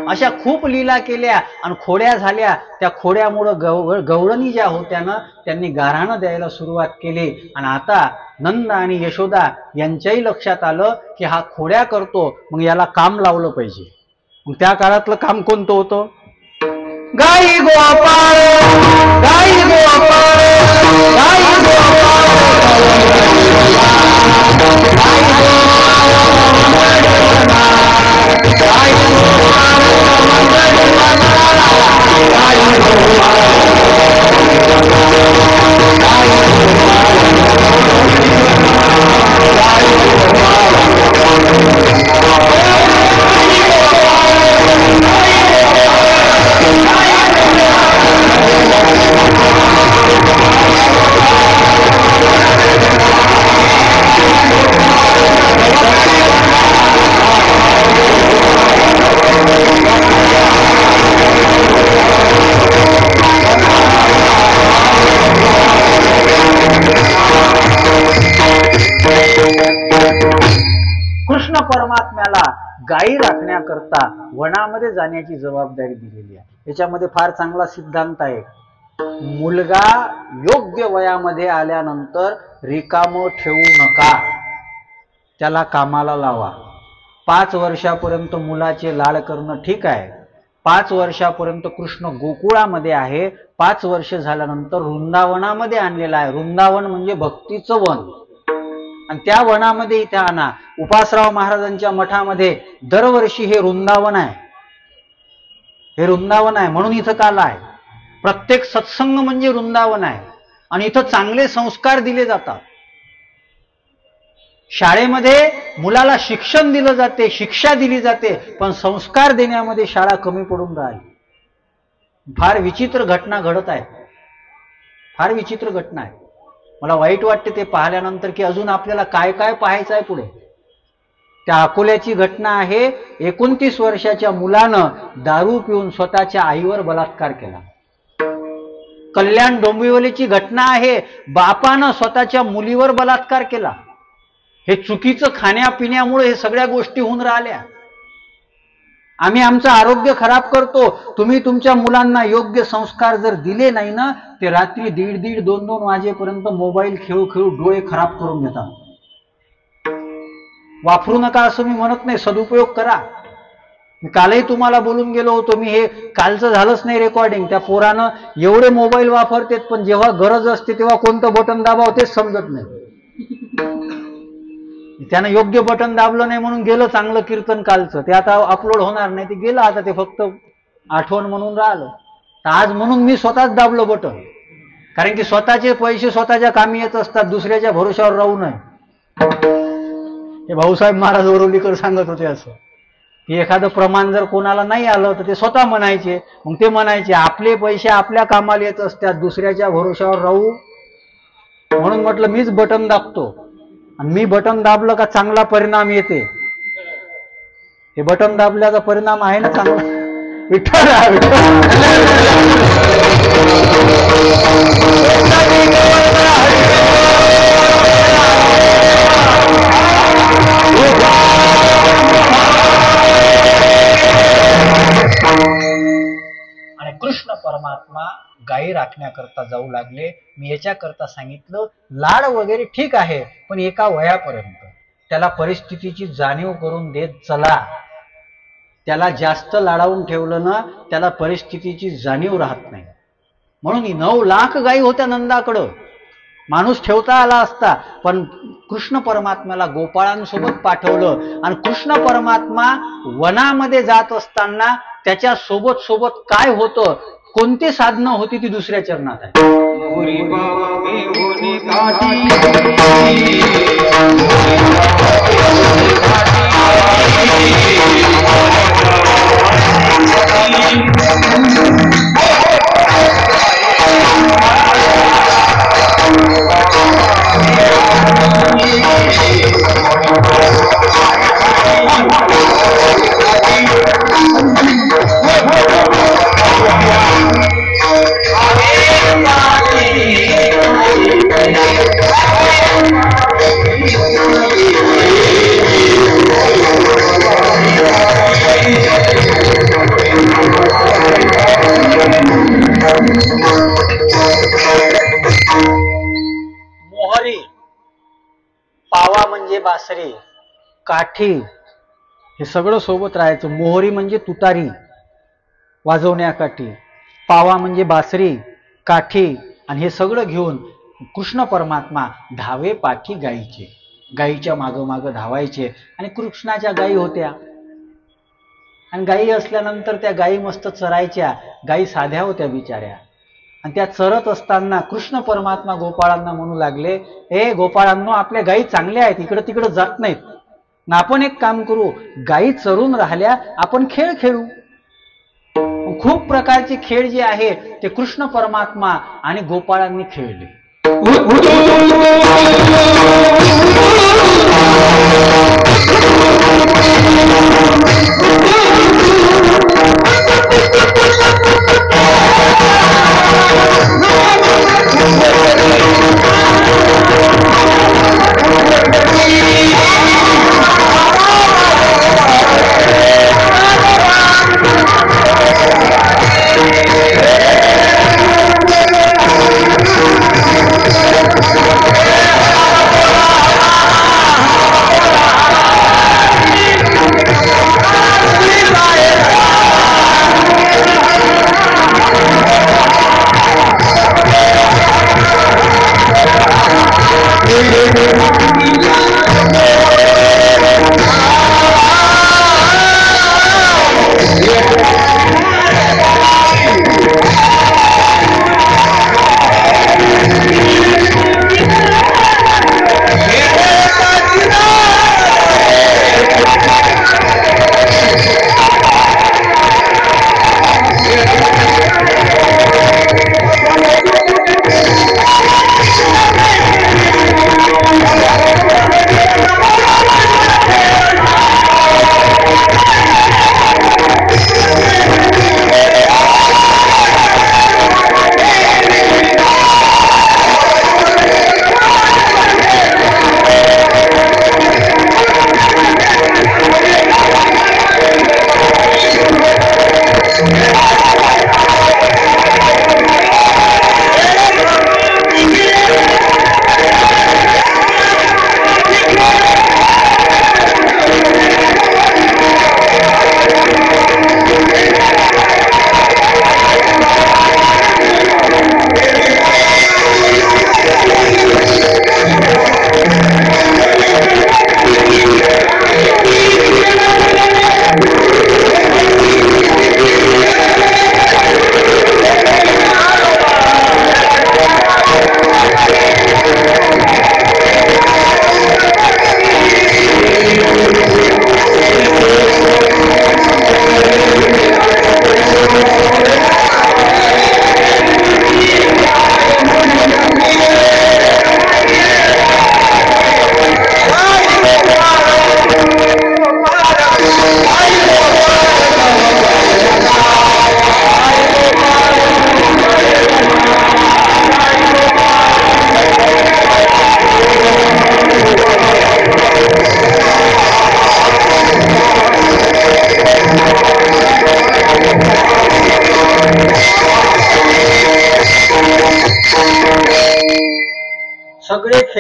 अशा खूप लीला केल्या आणि खोड्या झाल्या. त्या खोड्यामुळं गवळणी ज्या होत्या ना, त्यांनी गाऱ्हाणं द्यायला सुरुवात केली. आणि आता नंद आणि यशोदा यांच्याही लक्षात आलं की हा खोड्या करतो, मग याला काम लावलं पाहिजे. मग त्या काळातलं काम कोणतं होतं? गाई गोपाळ, गाई गोपाळ, गाई गोपाळ, कृष्ण परमात्म्याला गायी राखण्याकरता वनामध्ये जाण्याची जबाबदारी दिलेली आहे. याच्यामध्ये फार चांगला सिद्धांत आहे. मुलगा योग्य वयामध्ये आल्यानंतर रिकामं ठेवू नका, त्याला कामाला लावा. 5 वर्षापर्यंत मुलाचे लाड करणं ठीक आहे. 5 वर्षापर्यंत कृष्ण गोकुळामध्ये आहे. 5 वर्ष झाल्यानंतर वृंदावनामध्ये आणलेला आहे. वृंदावन म्हणजे भक्तीचं वन. आणि त्या वनामध्ये इथे आणा. उपासराव महाराजांच्या मठामध्ये दरवर्षी हे वृंदावन आहे. हे वृंदावन आहे म्हणून इथं काला आहे. प्रत्येक सत्संग म्हणजे वृंदावन आहे. आणि इथं चांगले संस्कार दिले जातात. शाळेमध्ये मुलाला शिक्षण दिलं जाते, शिक्षा दिली जाते, पण संस्कार देण्यामध्ये शाळा कमी पडून राहिली. फार विचित्र घटना घडत आहे. फार विचित्र घटना आहे. मला वाईट वाटते ते पाहिल्यानंतर की अजून आपल्याला काय काय पाहायचं आहे पुढे. त्या अकोल्याची घटना आहे. 29 वर्षाच्या मुलानं दारू पिऊन स्वतःच्या आईवर बलात्कार केला. कल्याण डोंबिवलीची घटना आहे. बापानं स्वतःच्या मुलीवर बलात्कार केला. हे चुकीचं खाण्यापिण्यामुळे हे सगळ्या गोष्टी होऊन राहिल्या. आम्ही आमचं आरोग्य खराब करतो. तुम्ही तुमच्या मुलांना योग्य संस्कार जर दिले नाही ना, ते रात्री 1:30, 2-2 वाजेपर्यंत मोबाईल खेळू खेळू डोळे खराब करून घेतात. वापरू नका असं मी म्हणत नाही, सदुपयोग करा. मी कालही तुम्हाला बोलून गेलो होतो. मी हे कालचं झालंच नाही रेकॉर्डिंग. त्या पोरानं एवढे मोबाईल वापरतेत, पण जेव्हा गरज असते तेव्हा कोणतं बटन दाबावं तेच समजत नाही. त्यानं योग्य बटन दाबलं नाही म्हणून गेलं चांगलं कीर्तन कालचं. ते आता अपलोड होणार नाही, ते गेलं. आता ते फक्त आठवण म्हणून राहिलं. तर आज म्हणून मी स्वतःच दाबलं बटन. कारण की स्वतःचे पैसे स्वतःच्या कामी येत असतात, दुसऱ्याच्या भरोशावर राहू नये. हे भाऊसाहेब महाराज ओरोलीकर सांगत होते असं की एखादं प्रमाण जर कोणाला नाही आलं तर ते स्वतः म्हणायचे. मग ते म्हणायचे आपले पैसे आपल्या कामाला येत असतात, दुसऱ्याच्या भरोशावर राहू. म्हणून म्हटलं मीच बटन दाबतो. आणि मी बटन दाबलं का चांगला परिणाम येते. हे बटन दाबल्याचा परिणाम आहे ना चांगला. विठ्ठल आणि कृष्ण परमात्मा गायी राखण्याकरता जाऊ लागले. मी याच्याकरता सांगितलं, लाड वगैरे ठीक आहे, पण एका वयापर्यंत त्याला परिस्थितीची जाणीव करून देत चला. त्याला जास्त लाडावून ठेवलं ना, त्याला परिस्थितीची जाणीव राहत नाही. म्हणून 9 लाख गायी होत्या नंदाकडं, माणूस ठेवता आला असता, पण कृष्ण परमात्म्याला गोपाळांसोबत पाठवलं. आणि कृष्ण परमात्मा वनामध्ये जात असताना त्याच्या सोबत सोबत काय होतं, कोणती साधनं होती, ती दुसऱ्या चरणात आहे. मोहरी, पावा म्हणजे बासरी, काठी, हे सगळं सोबत राहायचं. मोहरी म्हणजे तुतारी वाजवण्याकाठी, पावा म्हणजे बासरी, काठी, आणि हे सगळं घेऊन कृष्ण परमात्मा धावे पाठी गायीचे, गायीच्या मागं धावायचे. आणि कृष्णाच्या गायी होत्या, आणि गायी असल्यानंतर त्या गायी मस्त चरायच्या. गायी साध्या होत्या बिचाऱ्या, आणि त्या चरत असताना कृष्ण परमात्मा गोपाळांना म्हणू लागले, हे गोपाळांनो, आपल्या गायी चांगल्या आहेत, इकडं तिकडं जात नाहीत, ना आपण एक काम करू, गायी चरून राहिल्या, आपण खेळ खेळू. खूप प्रकारचे खेळ जे आहे ते कृष्ण परमात्मा आणि गोपाळांनी खेळले.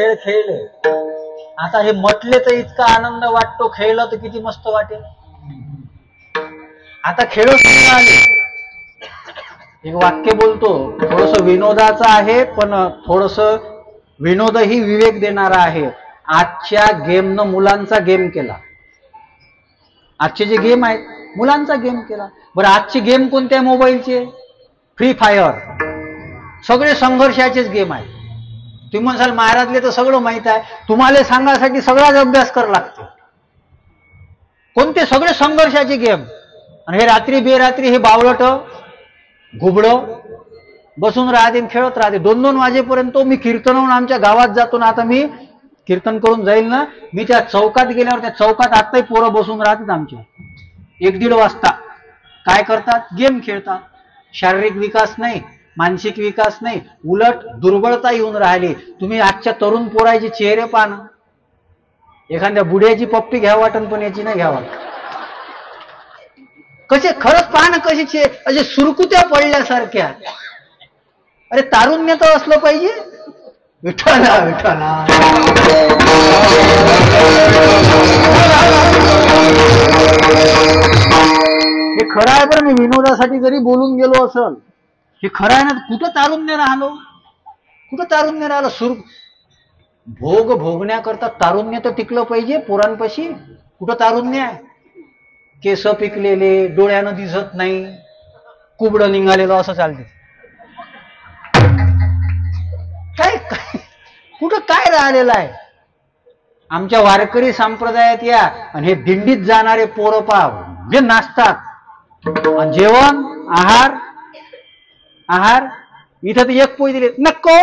खेळ खेळले, आता हे म्हटले तर इतका आनंद वाटतो, खेळलं तर किती मस्त वाटेल. आता खेळच नाही आले. एक वाक्य बोलतो, थोडस विनोदाचं आहे, पण थोडस विनोदही विवेक देणारा आहे. आजच्या गेमनं मुलांचा गेम केला. आजचे जे गेम आहेत मुलांचा गेम केला. बरं, आजचे गेम कोणते आहे मोबाईलचे? फ्री फायर, सगळे संघर्षाचेच गेम आहेत. तुम्ही म्हणाल महाराजले तर सगळं माहित आहे, तुम्हाला सांगायसाठी सगळाच अभ्यास करावा लागतो. कोणते? सगळे संघर्षाचे गेम. आणि हे रात्री बेरात्री हे बावळट घुबडं बसून राहते, खेळत राहते 2-2 वाजेपर्यंत. मी कीर्तनावरून आमच्या गावात जातो ना, आता मी कीर्तन करून जाईल ना, मी त्या चौकात गेल्यावर त्या चौकात आताही पोरं बसून राहतात आमच्या 1-1.5 वाजता. काय करतात? गेम खेळतात. शारीरिक विकास नाही, मानसिक विकास नाही, उलट दुर्बलता येऊन राहिली. तुम्ही आजच्या तरुण पोराचे चेहरे पहा ना, एखाद्या बुड्याची पप्पी घ्यावं वाटन, पण याची नाही घ्यावं. कसे खरंच पहा ना, कशी असे सुरकुत्या पडल्यासारख्या. अरे तारुण्य तर असलं पाहिजे. विठ्ठला विठ्ठला. हे खरं आहे, बरं मी विनोदासाठी जरी बोलून गेलो असल, हे खरं आहे ना. कुठं तारुण्य राहिलो? कुठं तारुण्य राहिलं? भोग भोगण्याकरता तारुण्य तर टिकलं पाहिजे पोरांपाशी. कुठं तारुण्य आहे? केस पिकलेले, डोळ्यानं दिसत नाही, कुबडं निघालेलं असं चालते. काय कुठं काय राहिलेलं आहे? आमच्या वारकरी संप्रदायात या आणि हे दिंडीत जाणारे पोरं पाव जे नाचतात, जेवण आहार इथं तर एक पोळी दिली नको,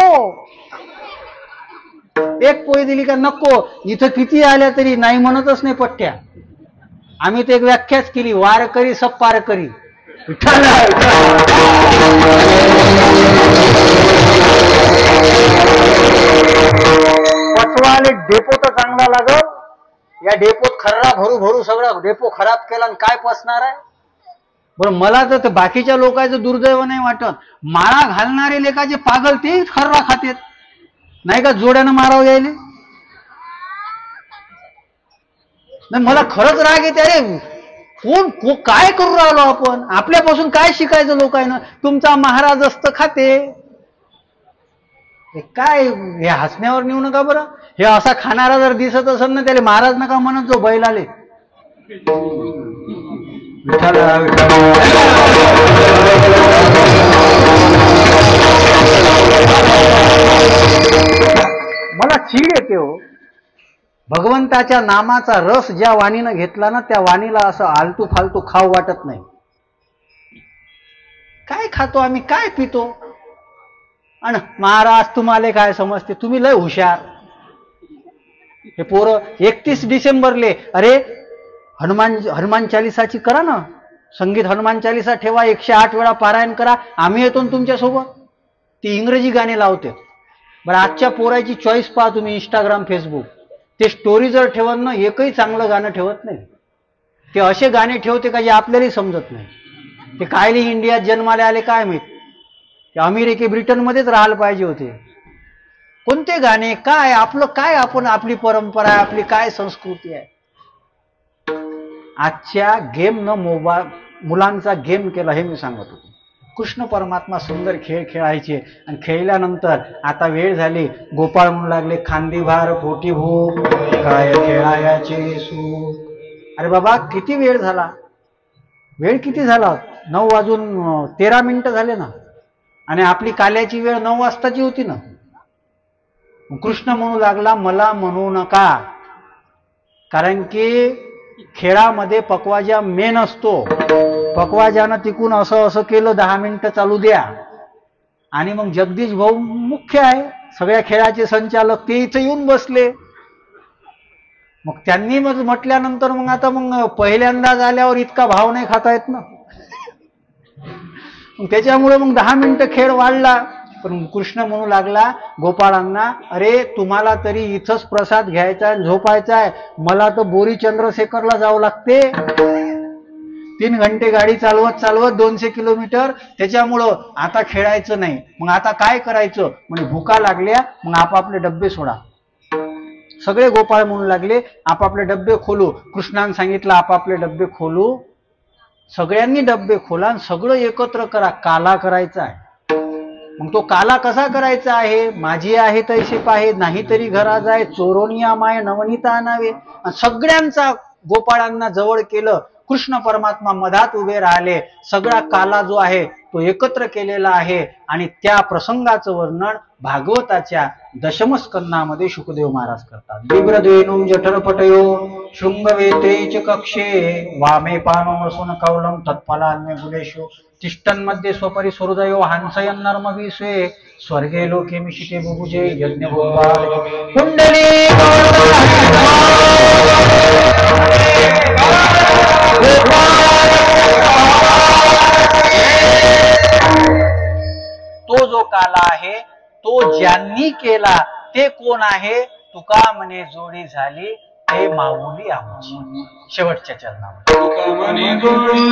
एक पोळी दिली का नको. इथं किती आल्या तरी नाही म्हणतच नाही पट्ट्या. आम्ही तर एक व्याख्याच केली, वारकरी सब पारकरी. पटवाले डेपो तर चांगला लागल, या डेपोत खर्रा भरू भरू सगळा डेपो खराब केला आणि काय पसणार आहे. बरं, मला तर बाकीच्या लोकांचं दुर्दैव नाही वाटत. माळा घालणारे लेखाचे पागल ते खर्रा खातेत, नाही का जोड्यानं मारावं यायले. नाही, मला खरंच राग येते. अरे कोण काय करू राहिलो आपण? आपल्यापासून काय शिकायचं लोकांना? तुमचा महाराज असतं खाते. हे काय हे हसण्यावर नेऊ नका बरं. हे असा खाणारा जर दिसत असेल ना, त्याला महाराज नका म्हणत जो बैल आले. मला चीड येते हो. भगवंताच्या नामाचा रस ज्या वाणीनं घेतला ना, त्या वाणीला असं आलतू फालतू खाऊ वाटत नाही. काय खातो आम्ही, काय पितो? आणि महाराज तुम्हाला काय समजते, तुम्ही लय हुशार. हे पोरं 31 डिसेंबरले अरे हनुमान चालिसाची करा ना, संगीत हनुमान चालिसा ठेवा, 108 वेळा पारायण करा, आम्ही येतो ना तुमच्यासोबत. ती इंग्रजी गाणी लावते. बरं, आजच्या पोराची चॉईस पहा तुम्ही, इंस्टाग्राम फेसबुक. ते स्टोरी जर ठेवत ना, एकही चांगलं गाणं ठेवत नाही. ते असे गाणे ठेवते का जे आपल्यालाही समजत नाही. ते कायले इंडियात जन्माला आले काय माहित. ते अमेरिके ब्रिटनमध्येच राहायला पाहिजे होते. कोणते गाणे, काय आपलं, काय आपण, आपली परंपरा आहे, आपली काय संस्कृती आहे. आजच्या गेमनं मुलांचा गेम केला, हे मी सांगत होतो. कृष्ण परमात्मा सुंदर खेळ खेळायचे आणि खेळल्यानंतर आता वेळ झाली, गोपाळ म्हणू लागले खांदी भार पोटी भूक काय खेळायाचे सुख. अरे बाबा किती वेळ झाला, वेळ किती झाला? 9:13 झाले ना, आणि आपली काल्याची वेळ 9 वाजताची होती ना. कृष्ण म्हणू लागला मला म्हणू नका, कारण की खेळामध्ये पकवाजा मेन असतो. पकवाजानं तिकून असं असं केलं, 10 मिनिटं चालू द्या. आणि मग जगदीश भाऊ मुख्य आहे, सगळ्या खेळाचे संचालक, ते इथं येऊन बसले. मग त्यांनी मग म्हटल्यानंतर मग आता मग पहिल्यांदाच आल्यावर इतका भाव नाही खाता येत ना. त्याच्यामुळे मग 10 मिनिटं खेळ वाढला. पण कृष्ण म्हणू लागला गोपाळांना, अरे तुम्हाला तरी इथंच प्रसाद घ्यायचा आहे, झोपायचा आहे, मला तर बोरी चंद्रशेखरला जावं लागते. 3 घंटे गाडी चालवत चालवत 200 किलोमीटर. त्याच्यामुळं आता खेळायचं नाही. मग आता काय करायचं? म्हणजे भुका लागल्या, मग आपापले डब्बे सोडा. सगळे गोपाळ म्हणू लागले आपापले डब्बे खोलू. कृष्णाने सांगितलं आपापले डब्बे खोलू. सगळ्यांनी डब्बे खोला आणि सगळं एकत्र करा, काला करायचा आहे. मग तो काला कसा करायचा आहे? माझी आहे तैसे पाहे, नाही तरी घरा जाय, चोरोनिया माय नवनीता आणावे. सगळ्यांचा गोपाळांना जवळ केलं. कृष्ण परमात्मा मधात उभे राहिले. सगळा काला जो आहे तो एकत्र केलेला आहे. आणि त्या प्रसंगाचं वर्णन भागवताच्या दशमस्कंदामध्ये शुकदेव महाराज करतात. बिभ्रधेनुं जठरपटयो शृंगवेत्रेच कक्षे वामे पानमसून कौलं तत्फलान्य गुलेषु तिष्ठन्मध्ये स्वपरिसुहृदयो हंसयन् नर्मविश्वे स्वर्गे लोके मिशिते बुभुजे यज्ञ कुंडली. तो जो काला आहे तो ज्यांनी केला ते कोण आहे? तुका म्हणे जोडी झाली ते माऊली आमची. शेवटच्या चरणामध्ये तुका म्हणे जोडी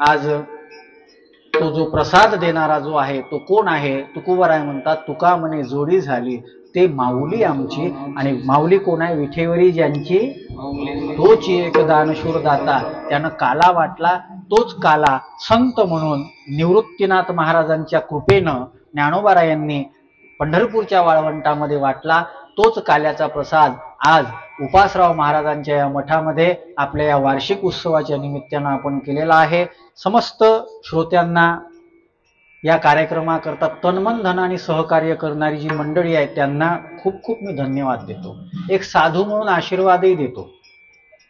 आज तो जो प्रसाद देणारा जो आहे तो कोण आहे? तुकोबराय म्हणतात तुका म्हणे जोडी झाली ते माऊली आमची. आणि माऊली कोण आहे? विठेवरी ज्यांची तोच एक दानशूर दाता. त्यानं काला वाटला. तोच काला संत म्हणून निवृत्तीनाथ महाराजांच्या कृपेनं ज्ञानोबारायांनी पंढरपूरच्या वाळवंटामध्ये वाटला. तोच काल्याचा प्रसाद आज उपासराव महाराजांच्या या मठामध्ये आपल्या या वार्षिक उत्सवाच्या निमित्तानं आपण केलेला आहे. समस्त श्रोत्यांना या कार्यक्रमाकरता तनमन धनाने सहकार्य करणारी जी मंडळी आहे त्यांना खूप खूप मी धन्यवाद देतो. एक साधू म्हणून आशीर्वादही देतो.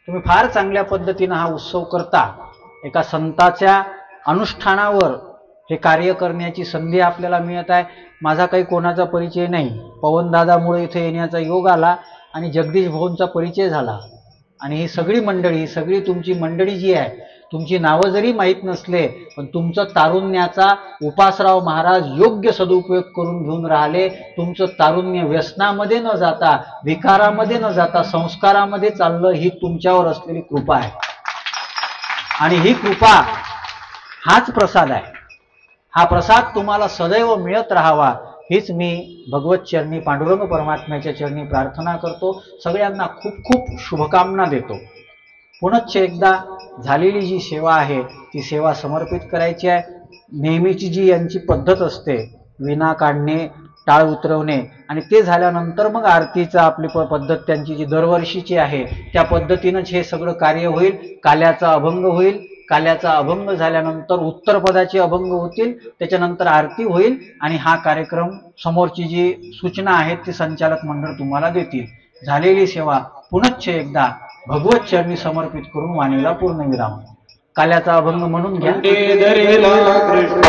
तुम्ही फार चांगल्या पद्धतीनं हा उत्सव करता. एका संताच्या अनुष्ठानावर हे कार्य करण्याची संधी आपल्याला मिळत आहे. माझा काही कोणाचा परिचय नाही. पवनदादामुळे इथे येण्याचा योग आला आणि जगदीश भाऊंचा परिचय झाला. आणि ही सगळी मंडळी, ही सगळी तुमची मंडळी जी आहे, तुमची नावं जरी माहीत नसले पण तुमचं तारुण्याचा उपासराव महाराज योग्य सदुपयोग करून घेऊन राहिले. तुमचं तारुण्य व्यसनामध्ये न जाता, विकारामध्ये न जाता संस्कारामध्ये चाललं, ही तुमच्यावर असलेली कृपा आहे. आणि ही कृपा हाच प्रसाद आहे. हा प्रसाद तुम्हाला सदैव मिळत राहावा हीच मी भगवत चरणी पांडुरंग परमात्म्याच्या चरणी प्रार्थना करतो. सगळ्यांना खूप खूप शुभकामना देतो. पुनश्च एकदा झालेली जी सेवा आहे ती सेवा समर्पित करायची आहे. नेहमीची जी यांची पद्धत असते विना काढणे, टाळ उतरवणे आणि ते झाल्यानंतर मग आरतीचा आपली पद्धत त्यांची जी दरवर्षीची आहे त्या पद्धतीनंच हे सगळं कार्य होईल. काल्याचा अभंग होईल. काल्याचा अभंग झाल्यानंतर उत्तरपदाचे अभंग होतील. त्याच्यानंतर आरती होईल आणि हा कार्यक्रम समोरची जी सूचना आहेत ती संचालक मंडळ तुम्हाला देतील. झालेली सेवा पुनश्च एकदा भगवत चरणी समर्पित करून वाणीला पूर्णविराम. काल्याचा अभंग म्हणून घ्या. कृष्ण